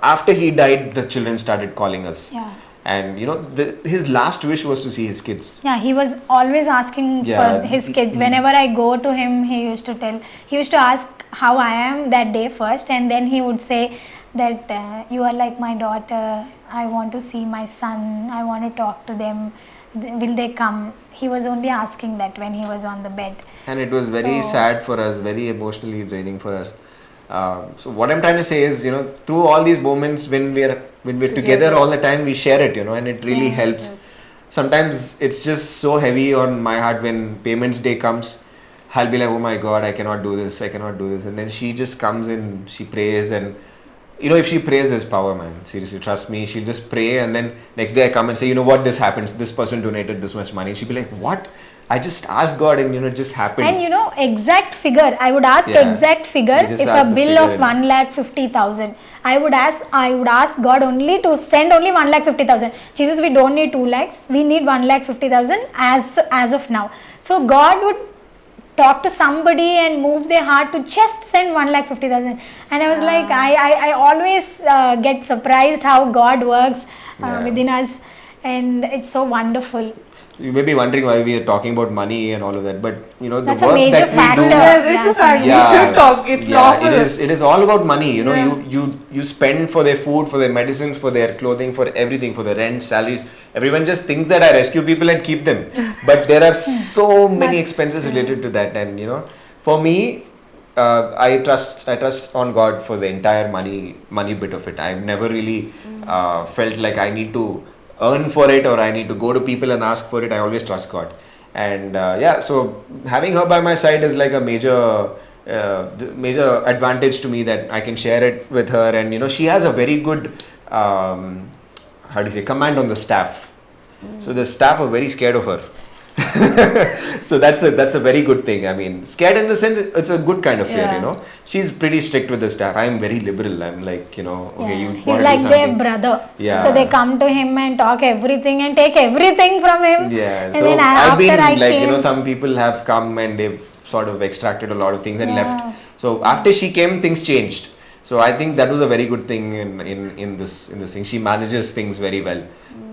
after he died, the children started calling us. Yeah. And his last wish was to see his kids. Yeah, he was always asking for his kids. Whenever I go to him, he used to ask how I am that day first, and then he would say that you are like my daughter, I want to see my son, I want to talk to them, will they come? He was only asking that when he was on the bed. And it was very sad for us, very emotionally draining for us. So what I'm trying to say is, through all these moments when we're together all the time, we share it, and it really helps. Sometimes it's just so heavy on my heart when payments day comes. I'll be like, oh my God, I cannot do this. And then she just comes in, she prays, and if she prays, there's power, man. Seriously, trust me. She'll just pray, and then next day I come and say, what, this happened. This person donated this much money. She'll be like, what? I just asked God, and it just happened. And exact figure. I would ask exact figure. If a bill of 1,50,000, I would ask God only to send only 1,50,000. Jesus, we don't need 2 lakhs. We need 1,50,000 as of now. So God would talk to somebody and move their heart to just send 1,50,000. And I was like, I always get surprised how God works within us, and it's so wonderful. You may be wondering why we are talking about money and all of that, but the work That's a major that factor. we do, It's a fact. We should talk. It's normal. It is all about money. You spend for their food, for their medicines, for their clothing, for everything, for the rent, salaries. Everyone just thinks that I rescue people and keep them, but there are so many expenses related to that. And for me, I trust on God for the entire money bit of it. I've never really felt like I need to earn for it, or I need to go to people and ask for it. I always trust God. And so having her by my side is like a major advantage to me, that I can share it with her. And she has a very good command on the staff. So the staff are very scared of her. So that's a very good thing. I mean, scared in the sense, it's a good kind of fear. She's pretty strict with the staff. I'm very liberal. I'm like, okay, you He's want to like do something. their brother. Yeah. So they come to him and talk everything and take everything from him. Yeah. And So then I've been came, some people have come and they've sort of extracted a lot of things and left. So after she came, things changed. So I think that was a very good thing in this thing. She manages things very well.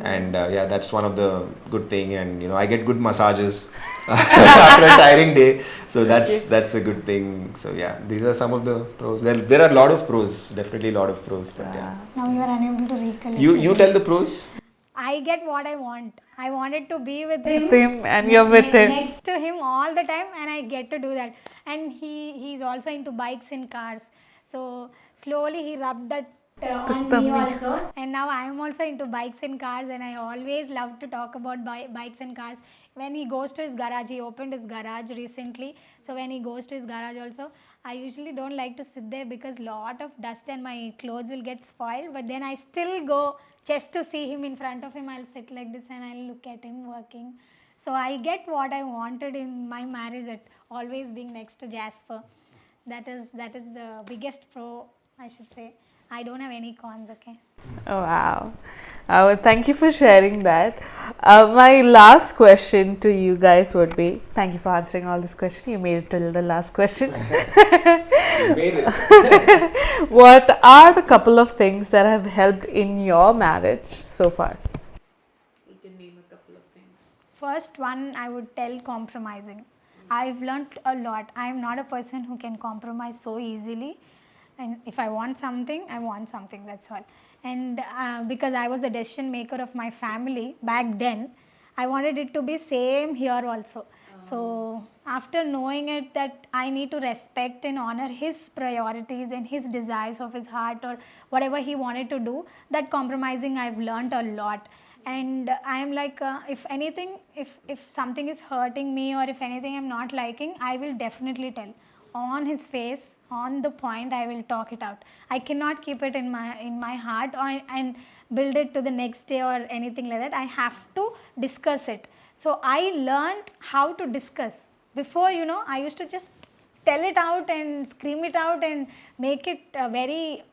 And that's one of the good thing. And I get good massages after a tiring day. So that's a good thing. So these are some of the pros. There are a lot of pros, definitely a lot of pros. But now you are unable to recollect. You tell the pros. I get what I want. I wanted to be with him. And you're with him. Next to him all the time, and I get to do that. And he's also into bikes and cars. So slowly he rubbed that on me also. And now I am also into bikes and cars, and I always love to talk about bikes and cars. When he goes to his garage, he opened his garage recently. So when he goes to his garage also, I usually don't like to sit there because lot of dust and my clothes will get spoiled. But then I still go just to see him in front of him. I'll sit like this and I'll look at him working. So I get what I wanted in my marriage, at always being next to Jasper. That is the biggest pro, I should say. I don't have any cons, okay? Oh, wow. Thank you for sharing that. My last question to you guys would be, thank you for answering all this question. You made it till the last question. You made it. What are the couple of things that have helped in your marriage so far? You can name a couple of things. First one, I would tell compromising. I've learned a lot. I'm not a person who can compromise so easily. And if I want something, that's all. And because I was the decision maker of my family back then, I wanted it to be same here also. So after knowing it that I need to respect and honor his priorities and his desires of his heart or whatever he wanted to do, that compromising I've learned a lot. And I am like, if anything, if something is hurting me or if anything I'm not liking, I will definitely tell on his face, on the point. I will talk it out. I cannot keep it in my heart and build it to the next day or anything like that. I have to discuss it. So I learned how to discuss. Before, I used to just tell it out and scream it out and make it very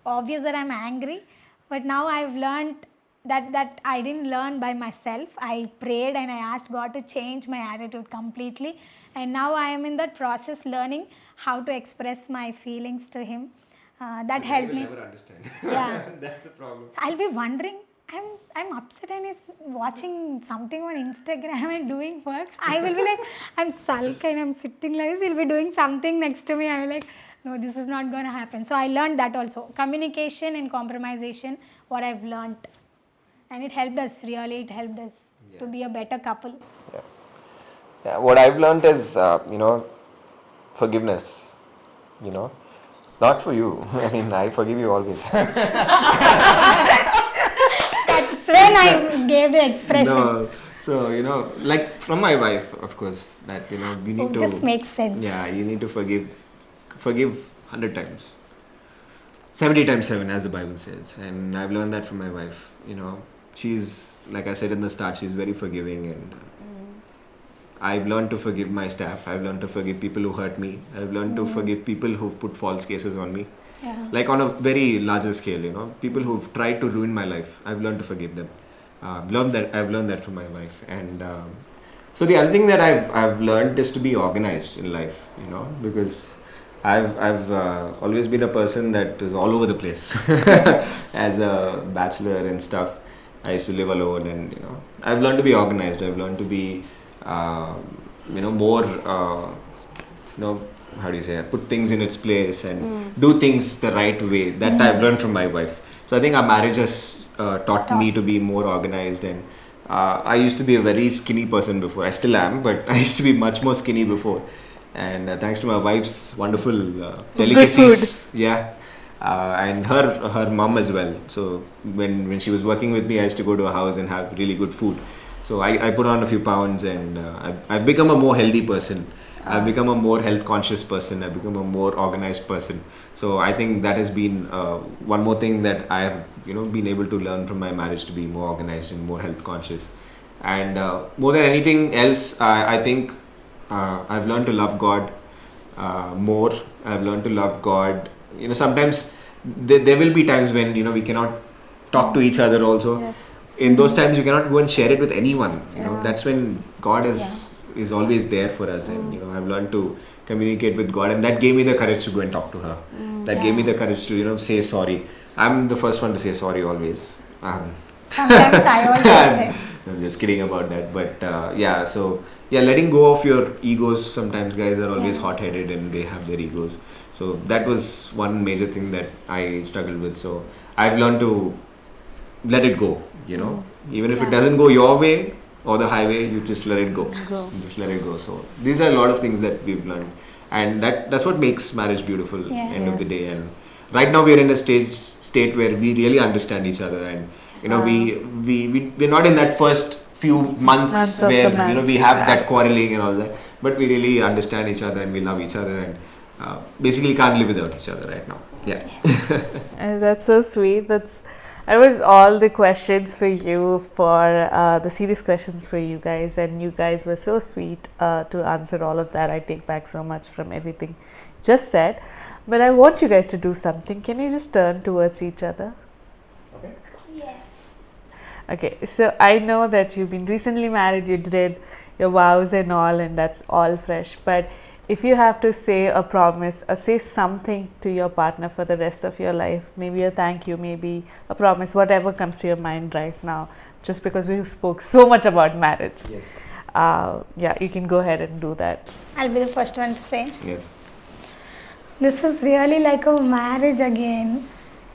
obvious that I'm angry. But now I've learned that I didn't learn by myself. I prayed and I asked God to change my attitude completely. And now I am in that process learning how to express my feelings to him. That helped me. I will never understand. Yeah. That's the problem. I'll be wondering, I'm upset and he's watching something on Instagram and doing work. I will be like, I'm sulk and I'm sitting like this. He'll be doing something next to me. I will like, no, this is not going to happen. So I learned that also. Communication and compromisation, what I've learned. And it helped us, really. It helped us to be a better couple. Yeah, what I've learned is, forgiveness, not for you. I mean, I forgive you always. That's when I gave the expression. No, so, like from my wife, of course, that, we need to... This makes sense. Yeah, you need to forgive 100 times. 70 times 7, as the Bible says. And I've learned that from my wife, She's, like I said in the start, she's very forgiving, and I've learned to forgive my staff. I've learned to forgive people who hurt me. I've learned to forgive people who've put false cases on me. Yeah. Like on a very larger scale, people who've tried to ruin my life. I've learned to forgive them. I've learned that from my wife. And so the other thing that I've learned is to be organized in life, because I've always been a person that is all over the place as a bachelor and stuff. I used to live alone, and I've learned to be organized. I've learned to be more how do you say, put things in its place and do things the right way. That I've learned from my wife. So I think our marriage has taught me to be more organized. And I used to be a very skinny person before. I still am, but I used to be much more skinny before. And thanks to my wife's wonderful delicacies, and her mom as well. So when she was working with me, I used to go to her house and have really good food. So I put on a few pounds, and I've become a more healthy person. I've become a more health conscious person. I've become a more organized person. So I think that has been one more thing that I have been able to learn from my marriage, to be more organized and more health conscious. And more than anything else, I think I've learned to love God more. I've learned to love God. Sometimes there will be times when we cannot talk to each other also. Yes. In those times you cannot go and share it with anyone. That's when God is always there for us. And I've learned to communicate with God, and that gave me the courage to go and talk to her. That gave me the courage to say sorry. I'm the first one to say sorry always. Sometimes I also say. I'm just kidding about that, but letting go of your egos. Sometimes guys are always hot-headed and they have their egos. So that was one major thing that I struggled with. So I've learned to let it go, even if it doesn't go your way or the highway, you just let it go. Just let it go. So these are a lot of things that we've learned, and that's what makes marriage beautiful. End of the day. And right now we're in a state where we really understand each other, and we're not in that first few months where we have that quarreling and all that, but we really understand each other and we love each other, and basically can't live without each other right now. That's so sweet. That was all the questions for you, for the serious questions for you guys, and you guys were so sweet to answer all of that. I take back so much from everything just said, but I want you guys to do something. Can you just turn towards each other? Okay. Yes. Okay, so I know that you've been recently married, you did your vows and all, and that's all fresh, but if you have to say a promise or say something to your partner for the rest of your life, maybe a thank you, maybe a promise, whatever comes to your mind right now, just because we spoke so much about marriage. Yes. You can go ahead and do that. I'll be the first one to say. Yes. This is really like a marriage again.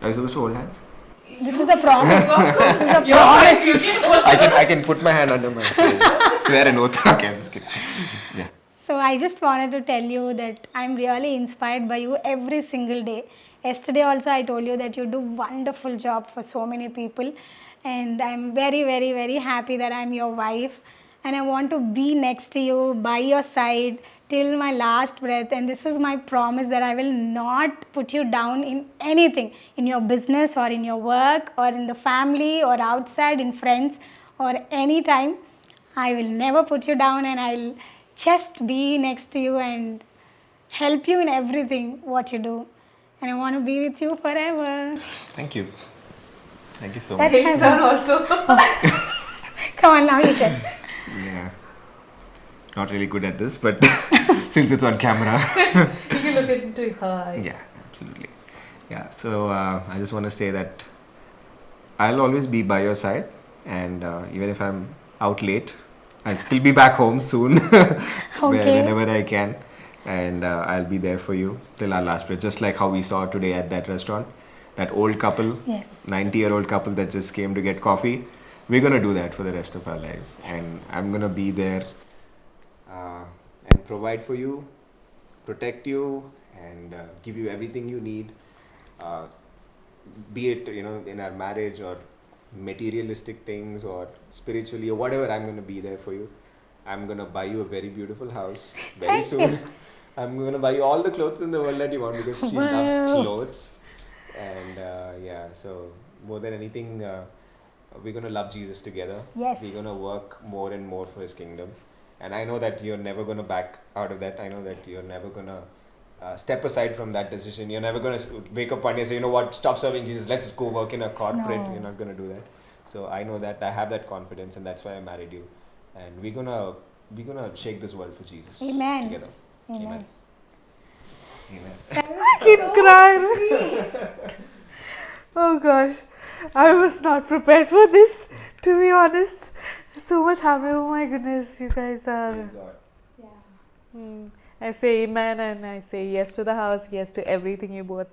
Are you supposed to hold hands? This is a promise. This is a promise. I can put my hand under my swear an oath. Okay, I'm just kidding. Yeah. So I just wanted to tell you that I'm really inspired by you every single day. Yesterday also I told you that you do wonderful job for so many people, and I'm very, very, very happy that I'm your wife, and I want to be next to you, by your side till my last breath. And this is my promise that I will not put you down in anything, in your business or in your work or in the family or outside in friends or any time. I will never put you down, and I'll just be next to you and help you in everything what you do. And I want to be with you forever. Thank you. Thank you so much. That's He's done also. Come on, now you tell. Yeah. Not really good at this, but since it's on camera. You can look into her eyes. Yeah, absolutely. Yeah, so I just want to say that I'll always be by your side, and even if I'm out late, I'll still be back home soon, whenever I can, and I'll be there for you till our last breath. Just like how we saw today at that restaurant, that old couple, Yes. 90-year-old couple that just came to get coffee. We're gonna do that for the rest of our lives, and I'm gonna be there and provide for you, protect you, and give you everything you need. Be it in our marriage or materialistic things or spiritually or whatever, I'm gonna be there for you. I'm gonna buy you a very beautiful house very soon. I'm gonna buy you all the clothes in the world that you want because she loves clothes. And so more than anything, we're gonna love Jesus together. Yes. We're gonna work more and more for His kingdom. And I know that you're never gonna back out of that. I know that you're never gonna step aside from that decision. You're never going to wake up one day and say, you know what, stop serving Jesus, let's go work in a corporate. No. You're not going to do that. So I know that, I have that confidence, and that's why I married you. And we're gonna shake this world for Jesus. Amen. Together. Amen. Amen. I can cry. Oh gosh, I was not prepared for this, to be honest. So much happening. Oh my goodness, you guys are. I say amen, and I say yes to the house, yes to everything you both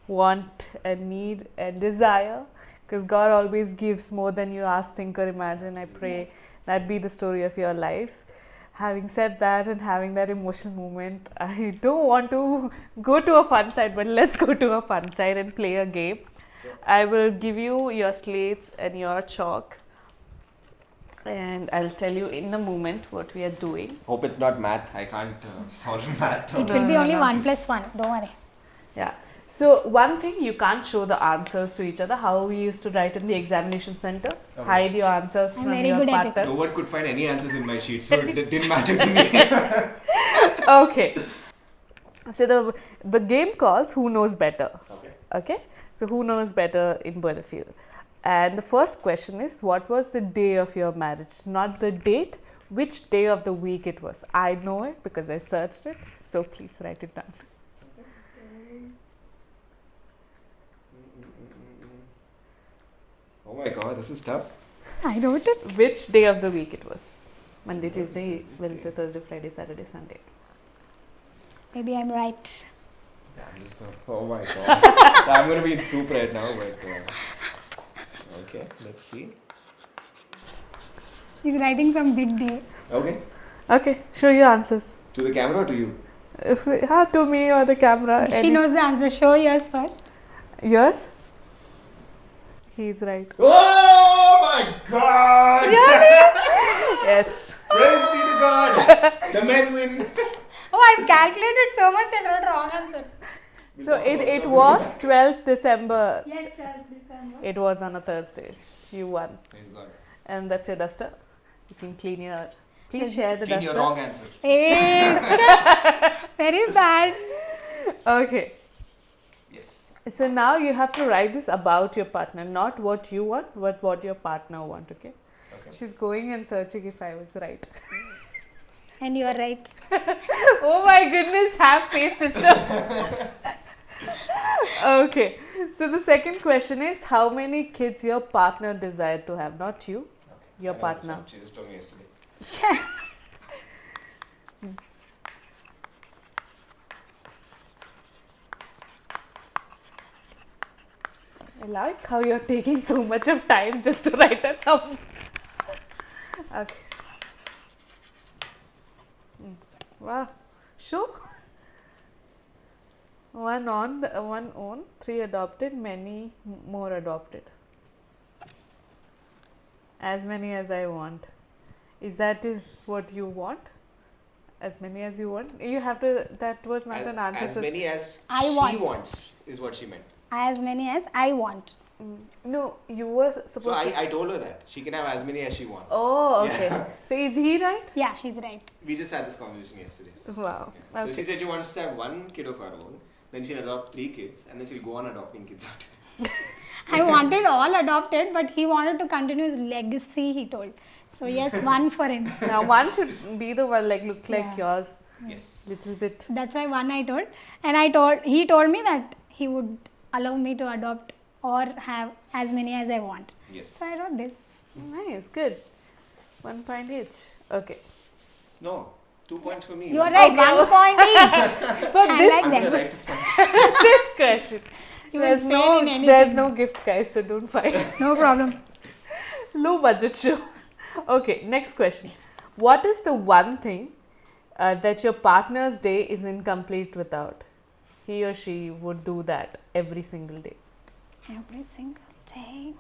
want and need and desire, because God always gives more than you ask, think or imagine. I pray that be the story of your lives. Having said that and having that emotional moment, I don't want to go to a fun side, but let's go to a fun side and play a game. I will give you your slates and your chalk, and I'll tell you in a moment what we are doing. Hope it's not math. I can't solve math. It will be only 1 plus 1. Don't worry. Yeah. So one thing, you can't show the answers to each other. How we used to write in the examination center. Okay. Hide your answers I'm from very your good at it. partner. No one could find any answers in my sheet, so it didn't matter to me. Okay. So the game calls Who Knows Better. Okay. So who knows better in both of you? And the first question is, what was the day of your marriage? Not the date, which day of the week it was. I know it because I searched it. So please write it down. Oh my god, this is tough. I wrote it. Which day of the week it was? Monday, Tuesday, Wednesday, Thursday, Friday, Saturday, Sunday. Maybe I'm right. Yeah, I'm just gonna, oh my god. I'm going to be in soup right now, but okay, let's see. He's writing some big day. Okay. Okay, show your answers. To the camera or to you? To me or the camera. She knows the answer. Show yours first. Yours? He's right. Oh my god! Yes. Praise be to God! The men win! Oh, I've calculated so much and wrote wrong answer. So it was 12th December. Yes, 12th December. It was on a Thursday. You won. Praise God. And that's your duster. You can clean your... Please share the Clean duster. your wrong answer. Hey, very bad. Okay. Yes. So now you have to write this about your partner. Not what you want, but what your partner want, okay? Okay. She's going and searching if I was right. And you are right. Oh my goodness, have faith, sister. Okay. So the second question is, how many kids your partner desired to have? Not you, your partner. She just told me yesterday. like how you're taking so much of time just to write a number. Okay. Wow. Sure. One own, 3 adopted, many more adopted. As many as I want. Is what you want? As many as you want? You have to, that was not an answer. As many as I she want. wants is what she meant. As many as I want. No, you were supposed So to. I told her that. She can have as many as she wants. Oh, okay. Yeah. So is he right? Yeah, he's right. We just had this conversation yesterday. Wow. Yeah. Okay. So she said she wants to have 1 kid of her own, then she'll adopt 3 kids, and then she'll go on adopting kids after that. I wanted all adopted, but he wanted to continue his legacy, he told. So yes, one for him. Now one should be the one look like yours. Yes. Little bit. That's why one I told. And he told me that he would allow me to adopt or have as many as I want. Yes. So I wrote this. Nice, good. 1 point each. Okay. No, 2 points for me. You are right, Okay. 1 point each. For I this, like I'm that. right. this question, You will fail in anything. there's no gift, guys, so don't fight. No problem. Low budget show. Okay, next question. What is the one thing that your partner's day is incomplete without? He or she would do that every single day. Every single day.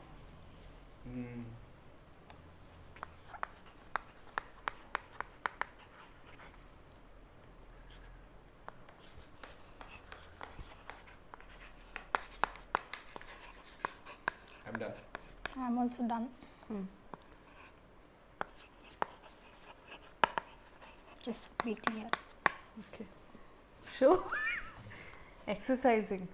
I'm done. I'm also done. Just be clear. Okay. Sure. Exercising.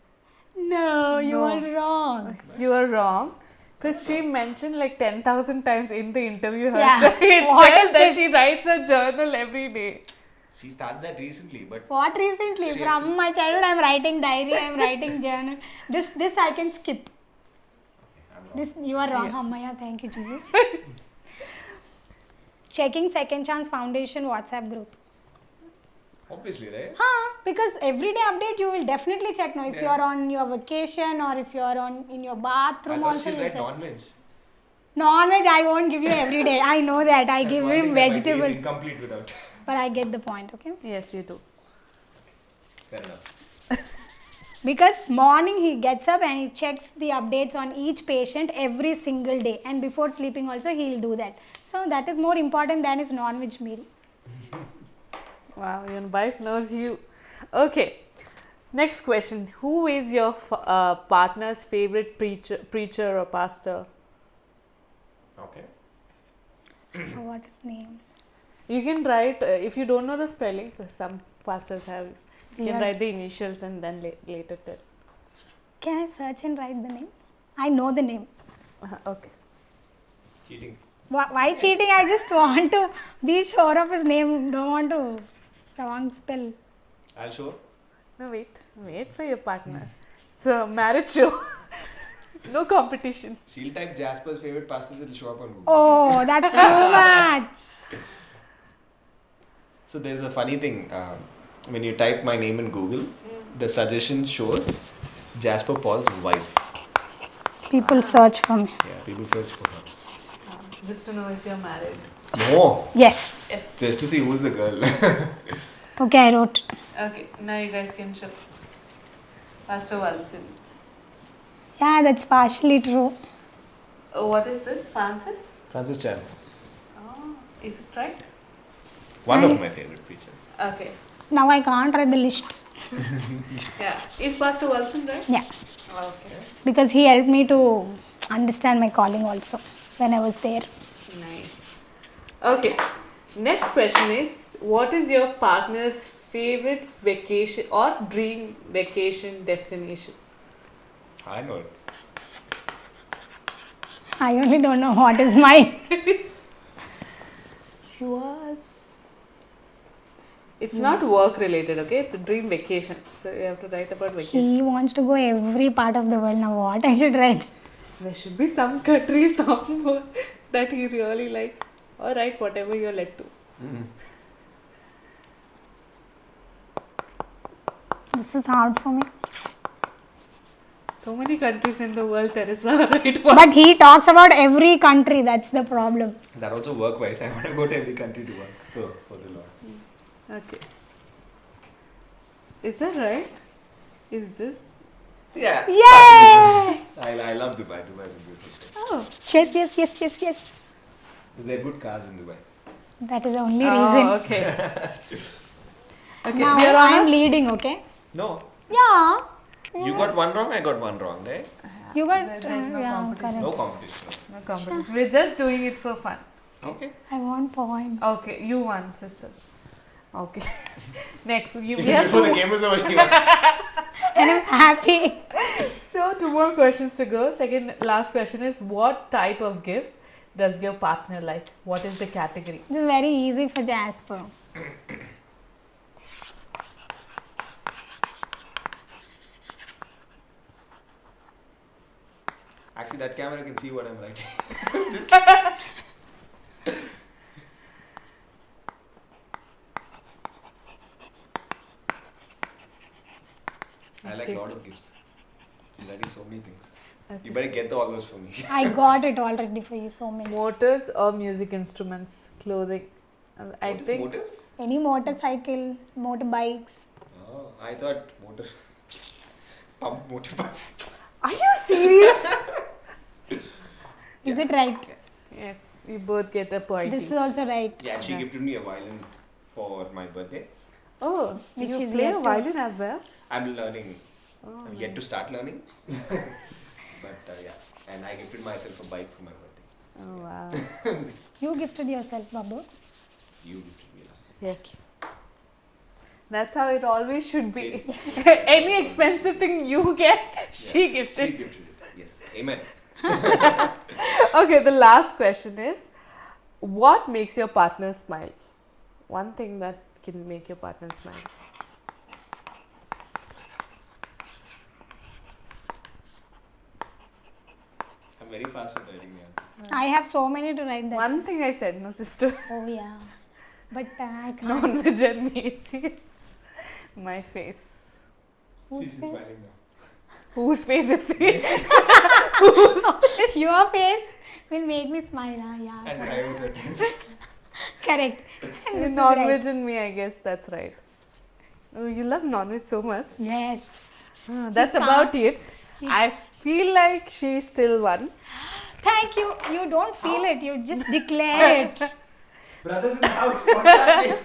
No, you No. are wrong. You are wrong. Because she mentioned 10,000 times in the interview Yeah. herself. It What says is that this? she writes a journal every day. She started that recently, but What recently? She From my childhood, I'm writing diary, I'm writing journal. This I can skip. I'm wrong. This you are wrong, Ammaya. Thank you, Jesus. Checking Second Chance Foundation WhatsApp group. Obviously, right? Because everyday update you will definitely check now. If you are on your vacation or if you are in your I bathroom thought also she'll you write check. non-veg. Non-veg I won't give you every day. I know that. I give One him thing that my day is vegetables. incomplete without. But I get the point, okay? Yes, you do. Fair enough. Because morning he gets up and he checks the updates on each patient every single day. And before sleeping also he'll do that. So that is more important than his non-veg meal. Wow, your wife knows you. Okay. Next question. Who is your partner's favorite preacher or pastor? Okay. What is name? You can write, if you don't know the spelling, because some pastors have, you can Yeah. write the initials and then later tell. Can I search and write the name? I know the name. Okay. Cheating. Why cheating? I just want to be sure of his name. Don't want to wrong spell. I'll show. No, wait for your partner. It's a marriage show. No competition. She'll type Jasper's favorite pastas, it'll show up on Google. Oh, that's too much. So there's a funny thing. When you type my name in Google, the suggestion shows Jasper Paul's wife. People search for me. Yeah, people search for her. Just to know if you're married. No, Yes. Yes. just to see who's the girl. Okay, I wrote. Okay, now you guys can show. Pastor Walson. Yeah, that's partially true. Oh, what is this? Francis? Francis Chan. Oh, is it right? One of my favorite preachers. Okay. Now I can't write the list. Yeah. Is Pastor Walson right? Yeah, Okay. because he helped me to understand my calling also when I was there. Nice. Okay. Next question is, what is your partner's favorite vacation or dream vacation destination? I know it. I only don't know what is mine. Yours. It's not work related, okay? It's a dream vacation. So you have to write about vacation. He wants to go every part of the world. Now what I should write? There should be some country somewhere that he really likes. Or write whatever you're led to. This is hard for me. So many countries in the world, Therisa, right? But he talks about every country. That's the problem. That also work-wise. I want to go to every country to work. So, for the Lord. Okay. Is that right? Is this? Yeah. Yay! I love Dubai. Dubai is a beautiful place. Oh. Yes. Because there are good cars in Dubai. That is the only Oh, reason. okay. Okay, Now we are I on am a leading, okay? No. Yeah. You got one wrong, I got one wrong, right? You got. There's no competition. correct. No competition. No competition. We're just doing it for fun. Okay. I want point. Okay, you won, sister. Okay. Next, we have Before the two. game was over, she won. And I'm happy. So, two more questions to go. Second, last question is: what type of gift does your partner like? What is the category? This is very easy for Jasper. Actually, that camera can see what I'm writing. I like a lot of gifts. I'm writing so many things. Okay. You better get all those for me. I got it already for you. So many. Motors or music instruments, clothing. I What is think motors? Any motorcycle, motorbikes. Oh, I thought motor. Pump, motor pump. Are you serious? Is it right? Yes, you both get a point. This each. is also right. Yeah, she Okay. gifted me a violin for my birthday. Oh, Which you is play yet a to- violin as well? I'm learning. Oh, I'm yet to start learning. But yeah, and I gifted myself a bike for my birthday. Oh wow. You gifted yourself, Babu. You gifted me love. Yes. That's how it always should be. Any expensive thing you get, she She gifted. gifted it. Yes. Amen. Okay, the last question is: what makes your partner smile? One thing that can make your partner smile. I'm very fast at writing down. I have so many to write that. One thing I said, no sister. Oh yeah. But I can't. Non-veg and meat. See? My face. Whose She's face? smiling now. Whose face it's in? Your face will make me smile. Yeah. And I was at this. Correct. And this is Non-veg right. and me, I guess that's right. Oh, you love non-veg so much. Yes. Ah, that's can't- about it. I feel like she still won. Thank you. You don't feel it. You just declare it. Brothers in the house. What's happening?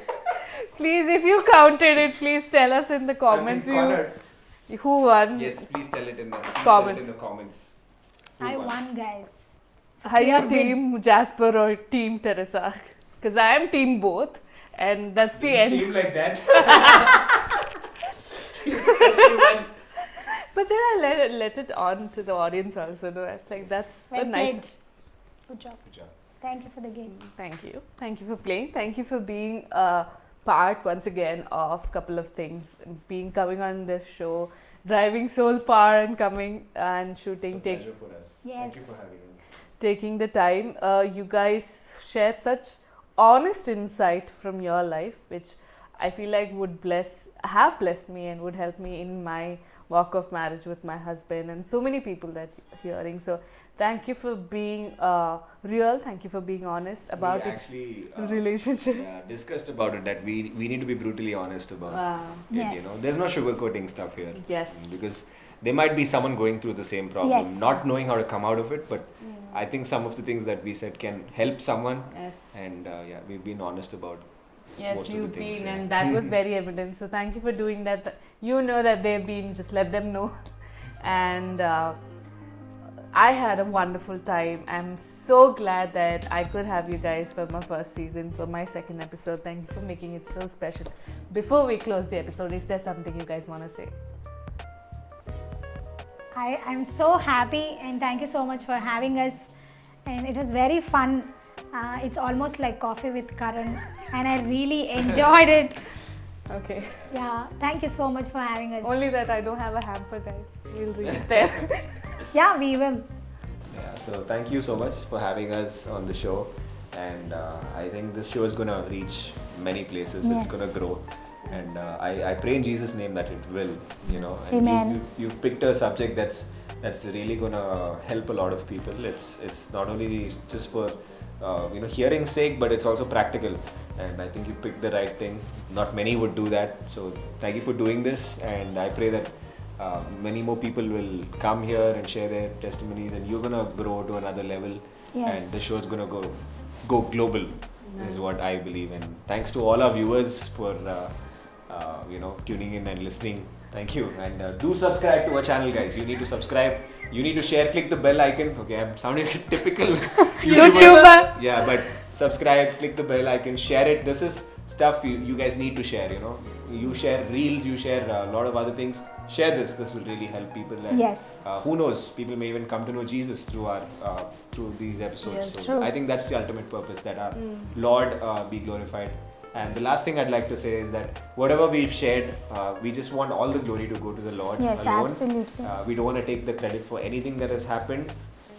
Please, if you counted it, please tell us in the comments I'm being cornered. who won. Yes, please tell it in the Comments. comments. Who I won? won, guys. Are you clear team Jasper or team Therisa? Because I am team both, and that's the Didn't end. seem like that. She won. But then I let it on to the audience also. No, it's like that's Well the nice. played. Good job. Good job. Thank you for the game. Thank you. Thank you for playing. Thank you for being a part once again of couple of things. Coming on this show, driving Solapur and coming and shooting, It's a pleasure for us. Yes. Thank you for having us. taking the time. You guys shared such honest insight from your life, which I feel like would have blessed me and would help me in my walk of marriage with my husband and so many people that you're hearing. So thank you for being real. Thank you for being honest about we it. actually Relationship. discussed about it that we need to be brutally honest about it. Yes. You know, there's no sugarcoating stuff here. Yes. Because there might be someone going through the same problem, Yes. not knowing how to come out of it. But I think some of the things that we said can help someone. Yes. And we've been honest about. Yes, most of you've the things, been, yeah. and that was very evident. So thank you for doing that. You know that they've been, just let them know. And I had a wonderful time. I'm so glad that I could have you guys for my first season, for my second episode. Thank you for making it so special. Before we close the episode, is there something you guys want to say? I'm so happy and thank you so much for having us. And it was very fun. It's almost like coffee with Karan, and I really enjoyed it. Okay. Yeah, thank you so much for having us. Only that I don't have a hamper, guys. We'll reach there. Yeah, we will. Yeah, so thank you so much for having us on the show. And I think this show is going to reach many places. Yes. It's going to grow. And I pray in Jesus' name that it will, you know. And Amen. you've picked a subject that's really gonna help a lot of people. It's not only just for hearing's sake, but it's also practical. And I think you picked the right thing. Not many would do that. So thank you for doing this, and I pray that many more people will come here and share their testimonies, and you're gonna grow to another level. Yes. And the show's gonna go global, is what I believe. And thanks to all our viewers for tuning in and listening. Thank you, and do subscribe to our channel, guys. You need to subscribe. You need to share. Click the bell icon. Okay, I'm sounding like a typical YouTuber. Yeah, but subscribe, click the bell icon, share it. This is stuff you guys need to share. You share reels, you share a lot of other things. Share this. This will really help people. And, Yes. who knows? People may even come to know Jesus through these episodes. Yes, so true. I think that's the ultimate purpose, that our Lord be glorified. And the last thing I'd like to say is that whatever we've shared, we just want all the glory to go to the Lord Yes, alone. absolutely. We don't want to take the credit for anything that has happened.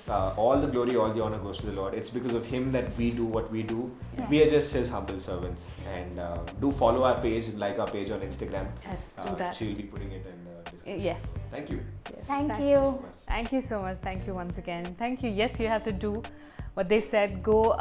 All the glory, all the honor goes to the Lord. It's because of Him that we do what we do. Yes. We are just His humble servants. And do follow our page, like our page on Instagram. Yes, do that. She'll be putting it in the description. Yes. Thank you. Yes. Thank you. Thank you so much. Thank you once again. Thank you. Yes, you have to do what they said. Go.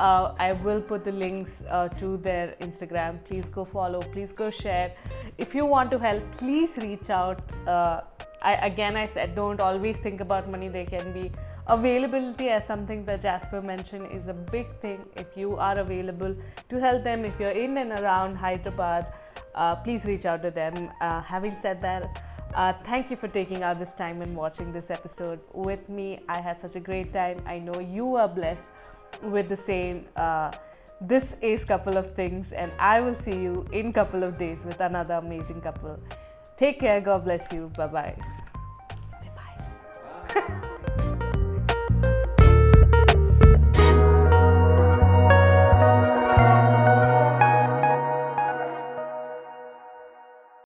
I will put the links to their Instagram. Please go follow. Please go share. If you want to help, please reach out. I said, don't always think about money. There can be availability, as something that Jasper mentioned, is a big thing. If you are available to help them, if you're in and around Hyderabad, please reach out to them. Having said that, thank you for taking out this time and watching this episode with me. I had such a great time. I know you are blessed with the same. This is Couple of Things, and I will see you in couple of days with another amazing couple. Take care. God bless you. Bye-bye.